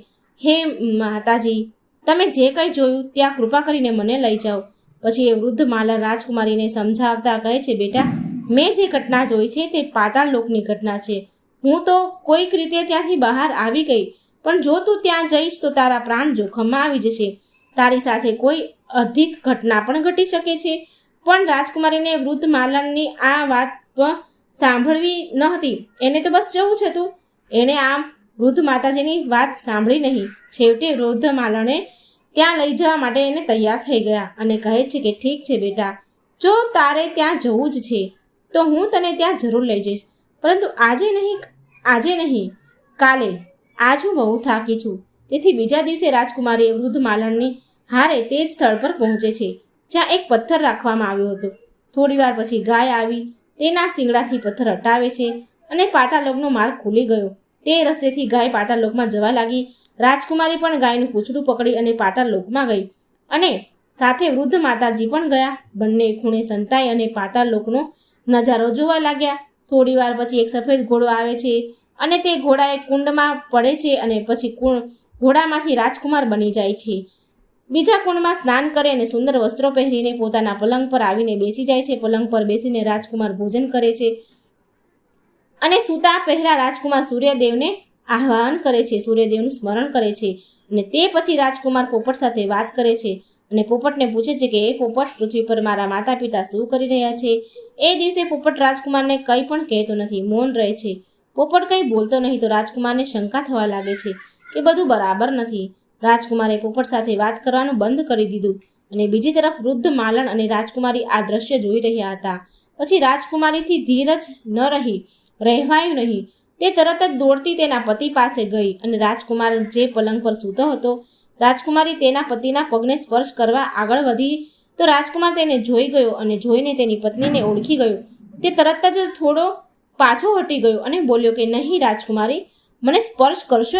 હે માતાજી, તમે જે કંઈ જોયું ત્યાં કૃપા કરીને મને લઈ જાઓ. પછી એ વૃદ્ધ માલણ રાજકુમારીને સમજાવતા કહે છે, બેટા, મેં જે ઘટના જોઈ છે તે પાતાળ લોકની ઘટના છે. હું તો કોઈક રીતે ત્યાંથી બહાર આવી ગઈ, પણ જો તું ત્યાં જઈશ તો તારા પ્રાણ જોખમમાં આવી જશે. તારી સાથે કોઈ અધિક ઘટના પણ ઘટી શકે છે. પણ રાજકુમારીને વૃદ્ધ માલણની આ વાત સાંભળવી ન હતી. એને તો બસ જવું જ હતું. એણે આમ વૃદ્ધ માતાજીની વાત સાંભળી નહીં. છેવટે વૃદ્ધ માલણે ત્યાં લઈ જવા માટે એને તૈયાર થઈ ગયા અને કહે છે કે ઠીક છે બેટા, જો તારે ત્યાં જવું જ છે તો હું તને ત્યાં જરૂર લઈ જઈશ, પરંતુ આજે નહીં, કાલે. આજ હું બહુ થાકી છું. તેથી બીજા દિવસે રાજકુમારીએ વૃદ્ધ માલણની હારે તે જ સ્થળ પર પહોંચે છે જ્યાં એક પથ્થર રાખવામાં આવ્યો હતો. થોડી વાર પછી ગાય આવી તેના શિંગડાથી પથ્થર હટાવે છે અને પાતાળલોકનો માર્ગ ખુલી ગયો. તે રસ્તેથી ગાય પાતાળલોકમાં જવા લાગી. રાજકુમારી પણ ગાયનું પૂંછડું પકડી અને પાતાળલોકમાં ગઈ અને સાથે વૃદ્ધ માતાજી પણ ગયા. બંને ખૂણે સંતાઈ અને પાતાળલોકનો નજારો જોવા લાગ્યા. થોડી વાર પછી એક સફેદ ઘોડો આવે છે અને તે ઘોડા એક કુંડમાં પડે છે અને પછી ઘોડામાંથી રાજકુમાર બની જાય છે. બીજા કુંડમાં સ્નાન કરે અને સુંદર વસ્ત્રો પહેરીને પોતાના પલંગ પર આવીને બેસી જાય છે. પલંગ પર બેસીને રાજકુમાર ભોજન કરે છે. અને સૂતા પહેલા રાજકુમાર સૂર્યદેવને આહ્વાન કરે છે, સૂર્યદેવનું સ્મરણ કરે છે. અને તે પછી રાજકુમાર પોપટ સાથે વાત કરે છે અને પોપટને પૂછે છે કે એ પોપટ, પૃથ્વી પર મારા માતા પિતા શું કરી રહ્યા છે? એ દિવસે પોપટ રાજકુમારને કંઈ પણ કહેતો નથી, મૌન રહે છે. પોપટ કંઈ બોલતો નહીં તો રાજકુમારને શંકા થવા લાગે છે કે બધું બરાબર નથી. રાજકુમારે પોપટ સાથે વાત કરવાનું બંધ કરી દીધું અને બીજી તરફ વૃદ્ધ માલણ અને રાજકુમારી આ દ્રશ્ય જોઈ રહ્યા હતા. પછી રાજકુમારીથી ધીરજ ન રહેવાયું નહીં. તે તરત જ દોડતી તેના પતિ પાસે ગઈ અને રાજકુમાર જે પલંગ પર સૂતો હતો, રાજકુમારી તેના પતિના પગને સ્પર્શ કરવા આગળ વધી તો રાજકુમાર તેને જોઈ ગયો અને જોઈને તેની પત્નીને ઓળખી ગયો. તે તરત જ થોડો પાછો હટી ગયો અને બોલ્યો કે નહીં રાજકુમારી, મને સ્પર્શ કરશો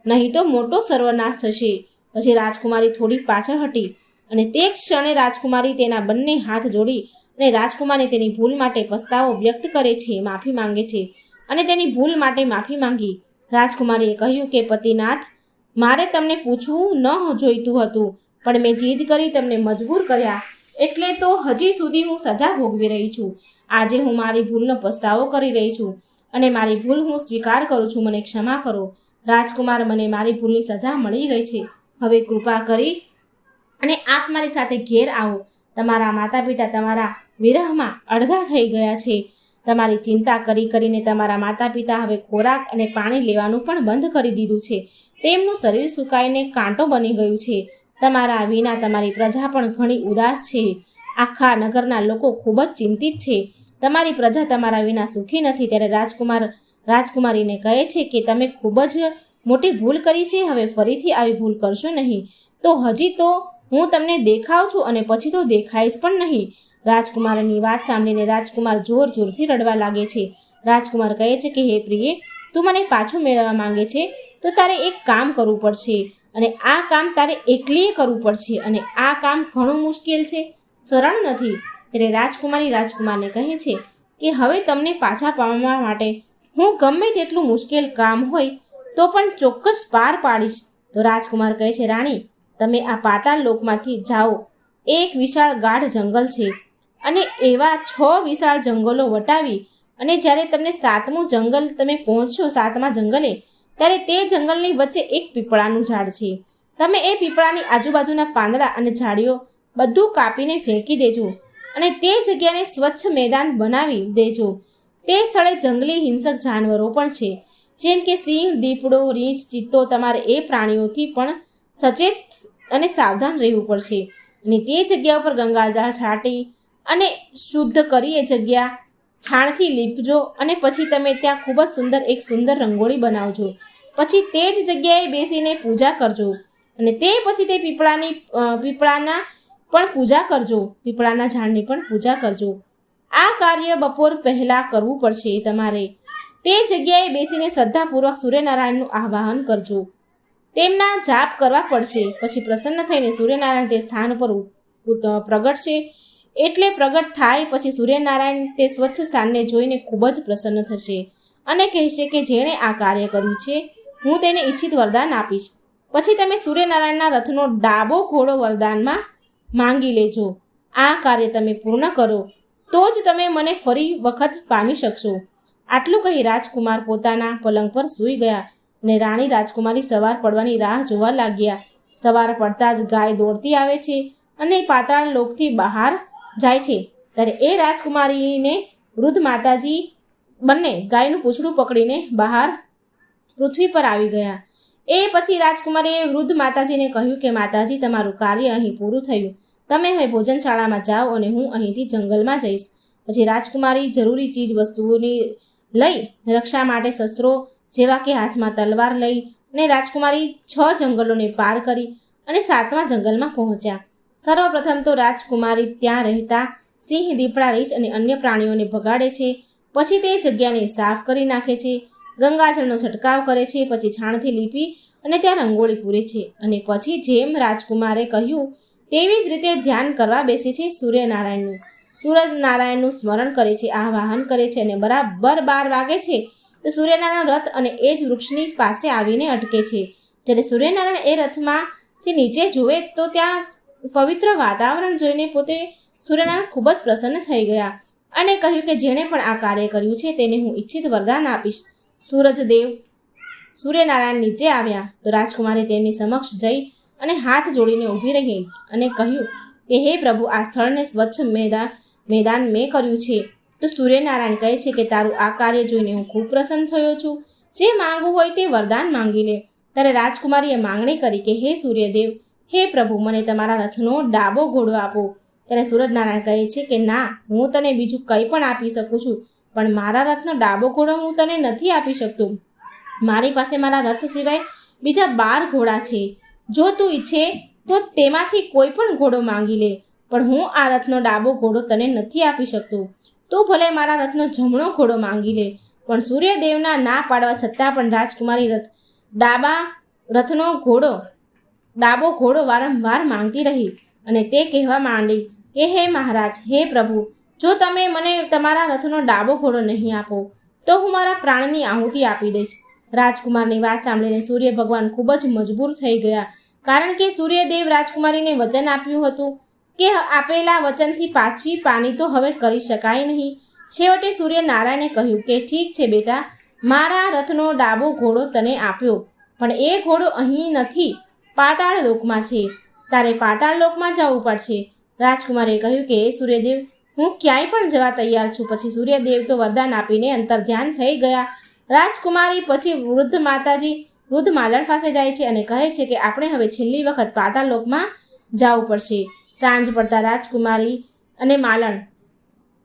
નહીં તો મોટો સર્વનાશ થશે. પછી રાજકુમારી થોડી પાછળ હટી અને તે ક્ષણે રાજકુમારી તેના બંને હાથ જોડી અને રાજકુમારને તેની ભૂલ માટે પસ્તાવો વ્યક્ત કરે છે, માફી માંગે છે અને તેની ભૂલ માટે માફી માંગી. રાજકુમારીએ કહ્યું કે પતિનાથ, મારે તમને પૂછવું ન જોઈતું હતું, પણ મેં જીદ કરી તમને મજબૂર કર્યા, એટલે તો હજી સુધી હું સજા ભોગવી રહી છું. આજે હું મારી ભૂલનો પસ્તાવો કરી રહી છું અને મારી ભૂલ હું સ્વીકાર કરું છું. મને ક્ષમા કરો રાજકુમાર, મને મારી ભૂલની સજા મળી ગઈ છે. હવે કૃપા કરી અને આપ મારી સાથે ઘેર આવો. તમારા માતા પિતા તમારા વિરહમાં અડધા થઈ ગયા છે. તમારી ચિંતા કરીને તમારા માતા પિતા હવે ખોરાક અને પાણી લેવાનું પણ બંધ કરી દીધું છે. તેમનું શરીર સુકાઈને કાંટો બની ગયું છે. તમારા વિના તમારી પ્રજા પણ ઘણી ઉદાસ છે. આખા નગરના લોકો ખૂબ જ ચિંતિત છે. તમારી પ્રજા તમારા વિના સુખી નથી. ત્યારે રાજકુમારીને કહે છે કે તમે ખૂબ જ મોટી ભૂલ કરી છે. હવે ફરીથી આવી ભૂલ કરશો નહીં. તો હજી તો હું તમને દેખાઉં છું અને પછી તો દેખાઈશ પણ નહીં. રાજકુમારની વાત સાંભળીને રાજકુમાર જોરથી રડવા લાગે છે. રાજકુમાર કહે છે કે હે પ્રિય, તું મને પાછું મેળવવા માંગે છે તો તારે એક કામ કરવું પડશે અને આ કામ તારે એકલીએ કરવું પડશે અને આ કામ ઘણું મુશ્કેલ છે, સરળ નથી. ત્યારે રાજકુમારી રાજકુમારને કહે છે કે હવે તમને પાછા પામવા માટે હું ગમે તેટલું મુશ્કેલ કામ હોય તો પણ ચોક્કસ પાર પાડીશ. તો રાજકુમાર કહે છે, રાણી, તમે આ પાતાળ લોકમાંથી જાઓ. એક વિશાળ ગાઢ જંગલ છે અને એવા 6 વિશાળ જંગલો વટાવી અને જ્યારે તમને 7મું જંગલ તમે પહોંચશો, 7મા જંગલે, ત્યારે તે જંગલની વચ્ચે એક પીપળાનું ઝાડ છે. તમે એ પીપળાની આજુબાજુના પાંદડા અને ઝાડીઓ બધું કાપીને ફેંકી દેજો અને તે જગ્યાને સ્વચ્છ મેદાન બનાવી દેજો. તે સ્થળે જંગલી હિંસક જાનવરો પણ છે, જેમ કે સિંહ, દીપડો, રીંછ, ચિત્તો. તમારે એ પ્રાણીઓથી પણ સચેત અને સાવધાન રહેવું પડશે અને તે જગ્યા ઉપર ગંગાજળ છાંટી અને શુદ્ધ કરી એ જગ્યા છાણથી લીપજો અને પછી તમે ત્યાં ખૂબ જ એક સુંદર રંગોળી બનાવજો. પછી તે જ જગ્યાએ બેસીને પૂજા કરજો અને તે પછી તે પીપળાના પણ પૂજા કરજો, પીપળાના ઝાડની પણ પૂજા કરજો. આ કાર્ય બપોર પહેલા કરવું પડશે. તમારે તે જગ્યાએ બેસીને શ્રદ્ધાપૂર્વક સૂર્યનારાયણનું આહ્વાન કરજો, તેમના જાપ કરવા પડશે. પછી પ્રસન્ન થઈને સૂર્યનારાયણ તે સ્થાન પર પ્રગટશે. એટલે પ્રગટ થાય પછી સૂર્યનારાયણ તે સ્વચ્છ સ્થાનને જોઈને ખૂબ જ પ્રસન્ન થશે અને કહેશે કે જેણે આ કાર્ય કર્યું છે હું તેને ઈચ્છિત વરદાન આપીશ. પછી તમે સૂર્યનારાયણના રથનો ડાબો ઘોડો વરદાનમાં માંગી લેજો. આ કાર્ય તમે પૂર્ણ કરો તો જ તમે મને ફરી વખત પામી શકશો. આટલું કહી રાજકુમાર પોતાના પલંગ પર સૂઈ ગયા અને રાણી રાજકુમારી સવાર પડવાની રાહ જોવા લાગ્યા. સવાર પડતા જ ગાય દોડતી આવે છે અને પાતાળ લોકથી બહાર જાય છે. ત્યારે એ રાજકુમારીને વૃદ્ધ માતાજી બંને ગાયનું પૂંછડું પકડીને બહાર પૃથ્વી પર આવી ગયા. એ પછી રાજકુમારીએ વૃદ્ધ માતાજીને કહ્યું કે માતાજી, તમારું કાર્ય અહીં પૂરું થયું. તમે હવે ભોજનશાળામાં જાઓ અને હું અહીંથી જંગલમાં જઈશ. પછી રાજકુમારી જરૂરી ચીજ વસ્તુઓની લઈ રક્ષા માટે શસ્ત્રો જેવા કે હાથમાં તલવાર લઈ અને રાજકુમારી 6 જંગલોને પાર કરી અને 7મા જંગલમાં પહોંચ્યા. સર્વપ્રથમ તો રાજકુમારી ત્યાં રહેતા સિંહ, દીપડા, રીંછ અને અન્ય પ્રાણીઓને ભગાડે છે. પછી તે જગ્યાને સાફ કરી નાખે છે, ગંગાજળનો છંટકાવ કરે છે, પછી છાણથી લીપી અને ત્યાં રંગોળી પૂરે છે અને પછી જેમ રાજકુમારે કહ્યું તેવી જ રીતે ધ્યાન કરવા બેસે છે. સૂર્યનારાયણનું સ્મરણ કરે છે, આહ્વાન કરે છે અને બરાબર 12 વાગે છે તો સૂર્યનારાયણ રથ અને એ જ વૃક્ષની પાસે આવીને અટકે છે. જ્યારે સૂર્યનારાયણ એ રથમાંથી નીચે જુએ તો ત્યાં પવિત્ર વાતાવરણ જોઈને પોતે સૂર્યનારાયણ ખૂબ જ પ્રસન્ન થઈ ગયા અને કહ્યું કે જેણે પણ આ કાર્ય કર્યું છે તેને હું ઈચ્છિત વરદાન આપીશ. સૂર્યનારાયણ નીચે આવ્યા તો રાજકુમારી તેમની સમક્ષ જઈ અને હાથ જોડીને ઊભી રહી અને કહ્યું કે હે પ્રભુ, આ સ્થળને સ્વચ્છ મેદાન મેં કર્યું છે. તો સૂર્યનારાયણ કહે છે કે તારું આ કાર્ય જોઈને હું ખૂબ પ્રસન્ન થયો છું. જે માંગવું હોય તે વરદાન માંગી લે. ત્યારે રાજકુમારીએ માંગણી કરી કે હે સૂર્યદેવ, હે પ્રભુ, મને તમારા રથનો ડાબો ઘોડો આપો. ત્યારે સૂર્યનારાયણ કહે છે કે ના, હું તને બીજું કંઈ પણ આપી શકું છું, પણ મારા રથનો ડાબો ઘોડો હું તને નથી આપી શકતો. મારી પાસે મારા રથ સિવાય બીજા 12 ઘોડા છે. જો તું ઈચ્છે તો તેમાંથી કોઈ પણ ઘોડો માંગી લે, પણ હું આ રથનો ડાબો ઘોડો તને નથી આપી શકતો. તું ભલે મારા રથનો જમણો ઘોડો માંગી લે. પણ સૂર્યદેવના ના પાડવા છતાં પણ રાજકુમારી ડાબો ઘોડો વારંવાર માંગતી રહી અને તે કહેવા માંડી કે હે મહારાજ, હે પ્રભુ, જો તમે મને તમારા રથનો ડાબો ઘોડો નહીં આપો તો હું મારા પ્રાણની આહુતિ આપી દઈશ. રાજકુમારની વાત સાંભળીને સૂર્ય ભગવાન ખૂબ જ મજબૂર થઈ ગયા, કારણ કે સૂર્યદેવ રાજકુમારીને વચન આપ્યું હતું કે આપેલા વચનથી પાછી પાની તો હવે કરી શકાય નહીં. છેવટે સૂર્યનારાયણે કહ્યું કે ઠીક છે બેટા, મારા રથનો ડાબો ઘોડો તને આપ્યો, પણ એ ઘોડો અહીં નથી, પાતાળ લોકમાં છે. તારે પાતાળ લોકમાં જવું પડશે. રાજકુમારે કહ્યું કે હે સૂર્યદેવ, હું ક્યાંય પણ જવા તૈયાર છું. પછી સૂર્યદેવ તો વરદાન આપીને અંતર્ધ્યાન થઈ ગયા. રાજકુમારી પછી વૃદ્ધ માલણ પાસે જાય છે અને કહે છે કે આપણે હવે છેલ્લી વખત પાતાળ લોકમાં જવું પડશે. સાંજ પડતા રાજકુમારી અને માલણ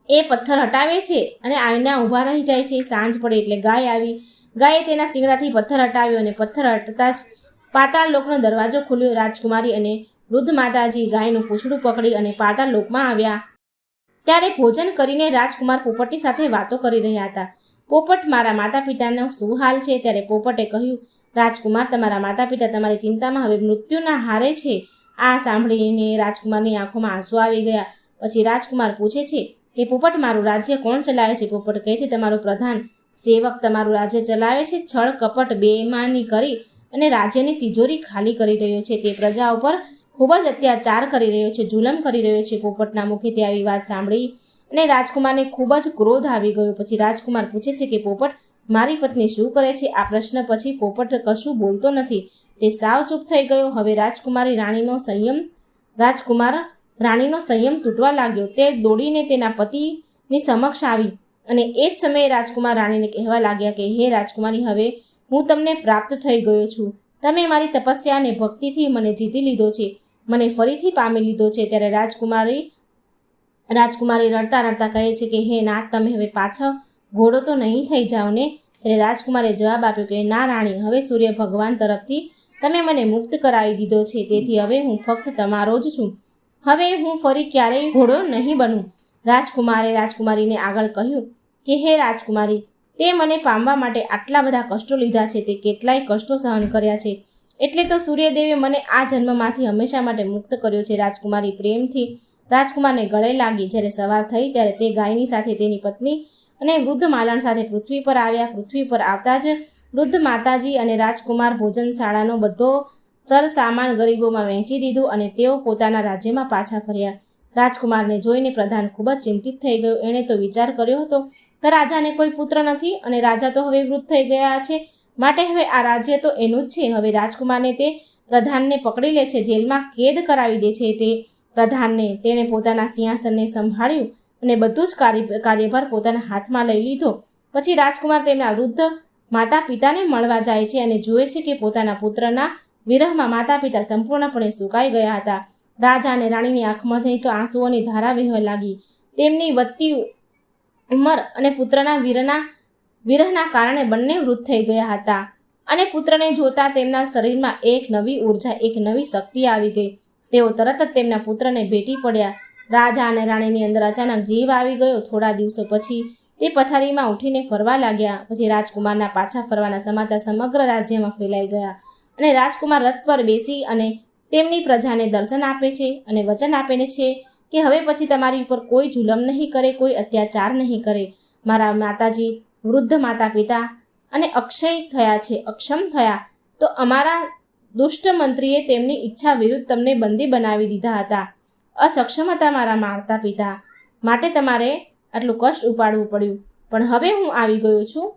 એ પથ્થર હટાવે છે અને આવીને ઊભા રહી જાય છે. સાંજ પડે એટલે ગાય આવી. ગાયે તેના શિંગડાથી પથ્થર હટાવ્યો અને પથ્થર હટતા જ પાતાળ લોકનો દરવાજો ખુલ્યો. રાજકુમારી અને વૃદ્ધ માતાજી ગાયનું પૂંછડું પકડી અને પાતાળ લોકમાં આવ્યા. ત્યારે ભોજન કરીને રાજકુમાર પોપટની સાથે વાતો કરી રહ્યા હતા. પોપટ, મારા માતા પિતાનો શું હાલ છે? ત્યારે પોપટે કહ્યું, રાજકુમાર, તમારા માતા પિતા તમારી ચિંતામાં હવે મૃત્યુના હારે છે. આ સાંભળીને રાજકુમારની આંખોમાં આંસુ આવી ગયા. પછી રાજકુમાર પૂછે છે કે પોપટ, મારું રાજ્ય કોણ ચલાવે છે? પોપટ કહે છે, તમારો પ્રધાન સેવક તમારું રાજ્ય ચલાવે છે. છળ કપટ બેઈમાની કરી અને રાજ્યની તિજોરી ખાલી કરી રહ્યો છે. તે પ્રજા ઉપર ખૂબ જ અત્યાચાર કરી રહ્યો છે, જુલમ કરી રહ્યો છે. પોપટના મુખેથી આવી વાત સાંભળી અને રાજકુમારને ખૂબ જ ક્રોધ આવી ગયો. પછી રાજકુમાર પૂછે છે કે પોપટ, મારી પત્ની શું કરે છે? આ પ્રશ્ન પછી પોપટ કશું બોલતો નથી. તે સાવ ચૂપ થઈ ગયો. હવે રાણીનો સંયમ તૂટવા લાગ્યો. તે દોડીને તેના પતિની સમક્ષ આવી અને એ જ સમયે રાજકુમાર રાણીને કહેવા લાગ્યા કે હે રાજકુમારી, હવે હું તમને પ્રાપ્ત થઈ ગયો છું. તમે મારી તપસ્યા અને ભક્તિથી મને જીતી લીધો છે, મને ફરીથી પામી લીધો છે. ત્યારે રાજકુમારી રડતા રડતા કહે છે કે હે નાથ, તમે હવે પાછા ઘોડો તો નહીં થઈ જાઓ ને? ત્યારે રાજકુમારે જવાબ આપ્યો કે ના રાણી, હવે સૂર્ય ભગવાન તરફથી તમે મને મુક્ત કરાવી દીધો છે, તેથી હવે હું ફક્ત તમારો જ છું. હવે હું ફરી ક્યારેય ઘોડો નહીં બનું. રાજકુમારે રાજકુમારીને આગળ કહ્યું કે હે રાજકુમારી, તે મને પામવા માટે આટલા બધા કષ્ટો લીધા છે, તે કેટલાય કષ્ટો સહન કર્યા છે, એટલે તો સૂર્યદેવે મને આ જન્મમાંથી હંમેશા માટે મુક્ત કર્યો છે. રાજકુમારી પ્રેમથી રાજકુમારને ગળે લાગી. જ્યારે સવાર થઈ ત્યારે તે ગાયની સાથે તેની પત્ની અને વૃદ્ધ માલણ સાથે પૃથ્વી પર આવ્યા. પૃથ્વી પર આવતા જ વૃદ્ધ માતાજી અને રાજકુમાર ભોજનશાળાનો બધો સરસામાન ગરીબોમાં વહેંચી દીધું અને તેઓ પોતાના રાજ્યમાં પાછા ફર્યા. રાજકુમારને જોઈને પ્રધાન ખૂબ જ ચિંતિત થઈ ગયો. એણે તો વિચાર કર્યો હતો કે રાજાને કોઈ પુત્ર નથી અને રાજા તો હવે વૃદ્ધ થઈ ગયા છે, માટે હવે આ રાજ્ય તો એનું જ છે. હવે રાજકુમારને તે પ્રધાનને પકડી લે છે, જેલમાં કેદ કરાવી દે છે. તે પ્રધાનને તેણે પોતાના સિંહાસનને સંભાળ્યું અને બધું જ કાર્યભાર પોતાના હાથમાં લઈ લીધો. પછી રાજકુમાર તેમના વૃદ્ધ માતા પિતાને મળવા જાય છે અને જુએ છે કે પોતાના પુત્રના વિરહમાં માતા પિતા સંપૂર્ણપણે સુકાઈ ગયા હતા. રાજા અને રાણીની આંખમાંથી તો આંસુઓની ધારા વહેવા લાગી. તેમની વધતી ઉંમર અને પુત્રના વિરહના કારણે બંને વૃદ્ધ થઈ ગયા હતા અને પુત્રને જોતા તેમના શરીરમાં એક નવી ઉર્જા, એક નવી શક્તિ આવી ગઈ. તેઓ તરત જ તેમના પુત્રને ભેટી પડ્યા. રાજા અને રાણીની અંદર અચાનક જીવ આવી ગયો. થોડા દિવસો પછી તે પથારીમાં ઉઠીને ફરવા લાગ્યા. પછી રાજકુમારના પાછા ફરવાના સમાચાર સમગ્ર રાજ્યમાં ફેલાઈ ગયા અને રાજકુમાર રથ પર બેસી અને તેમની પ્રજાને દર્શન આપે છે અને વચન આપે છે કે હવે પછી તમારી ઉપર કોઈ જુલમ નહીં કરે, કોઈ અત્યાચાર નહીં કરે. મારા માતાજી વૃદ્ધ માતા પિતા અને અક્ષમ થયા તો અમારા દુષ્ટ મંત્રીએ તેમની ઈચ્છા વિરુદ્ધ તમને બંદી બનાવી દીધા હતા. અસક્ષમ હતા મારા માતા પિતા, માટે તમારે આટલું કષ્ટ ઉપાડવું પડ્યું, પણ હવે હું આવી ગયો છું.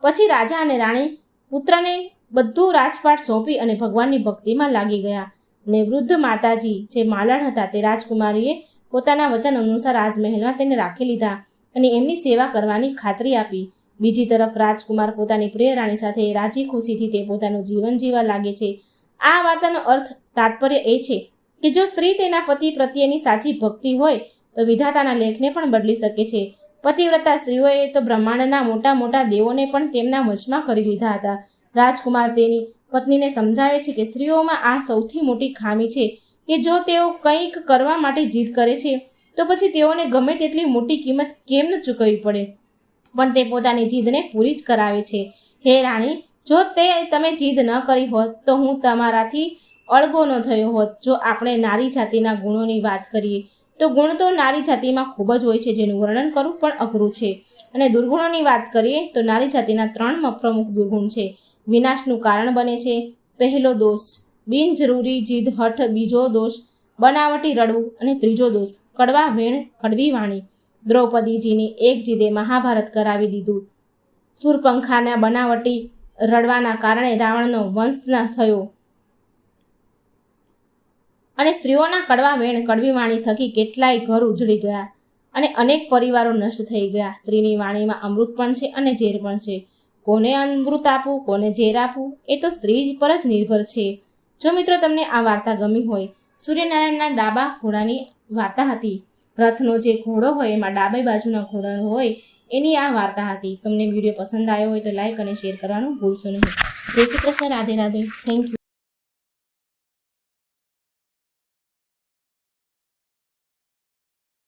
પછી રાજા અને રાણી પુત્રને બધું રાજપાટ સોંપી અને ભગવાનની ભક્તિમાં લાગી ગયા. ને વૃદ્ધ માતાજી જે માલણ હતા તે રાજકુમારીએ પોતાના વચન અનુસાર રાજમહેલમાં તેને રાખી લીધા અને એમની સેવા કરવાની ખાતરી આપી. બીજી તરફ રાજકુમાર પોતાની પ્રિય રાણી સાથે રાજી ખુશીથી તે પોતાનું જીવન જીવવા લાગે છે. આ વાતનો અર્થ તાત્પર્ય એ છે કે જો સ્ત્રી તેના પતિ પ્રત્યેની સાચી ભક્તિ હોય તો વિધાતાના લેખને પણ બદલી શકે છે. પતિવ્રતા સ્ત્રીઓએ તો બ્રહ્માંડના મોટા મોટા દેવોને પણ તેમના વશમાં કરી લીધા હતા. રાજકુમાર તેની પત્નીને સમજાવે છે કે સ્ત્રીઓમાં આ સૌથી મોટી ખામી છે કે જો તેઓ કંઈક કરવા માટે જીદ કરે છે તો પછી તેઓને ગમે તેટલી મોટી કિંમત કેમ ન ચૂકવવી પડે, પણ તે પોતાની જીદને પૂરી જ કરાવે છે. હે રાણી, જો તમે જીદ ન કરી હોત તો હું તમારાથી અળગો ન થયો હોત. જો આપણે નારી જાતિના ગુણોની વાત કરીએ તો ગુણ તો નારી જાતિમાં ખૂબ જ હોય છે, જેનું વર્ણન કરવું પણ અઘરું છે. અને દુર્ગુણોની વાત કરીએ તો નારી જાતિના 3 પ્રમુખ દુર્ગુણ છે. વિનાશનું કારણ બને છે. પહેલો દોષ બિનજરૂરી જીદ હઠ, બીજો દોષ બનાવટી રડવું અને ત્રીજો દોષ કડવા વેણ કડવી વાણી. દ્રૌપદીજીની એક જીદે મહાભારત કરાવી દીધું. સુરપંખાના બનાવટી રડવાના કારણે રાવણનો વંશ થયો અને સ્ત્રીઓના કડવા વેણ કડવી વાણી થકી કેટલાય ઘર ઉજળી ગયા અને અનેક પરિવારો નષ્ટ થઈ ગયા. સ્ત્રીની વાણીમાં અમૃત પણ છે અને ઝેર પણ છે. કોને અમૃત આપવું, કોને ઝેર આપવું, એ તો સ્ત્રી પર જ નિર્ભર છે. જો મિત્રો તમને આ વાર્તા ગમી હોય, સૂર્યનારાયણના ડાબા ઘોડાની વાર્તા હતી. રથનો જે ઘોડો હોય એમાં ડાબી બાજુના ઘોડા હોય એની આ વાર્તા હતી. તમને વિડીયો પસંદ આવ્યો હોય તો લાઈક અને શેર કરવાનું ભૂલશો નહીં. જય શ્રી કૃષ્ણ. રાધે રાધે. Thank you.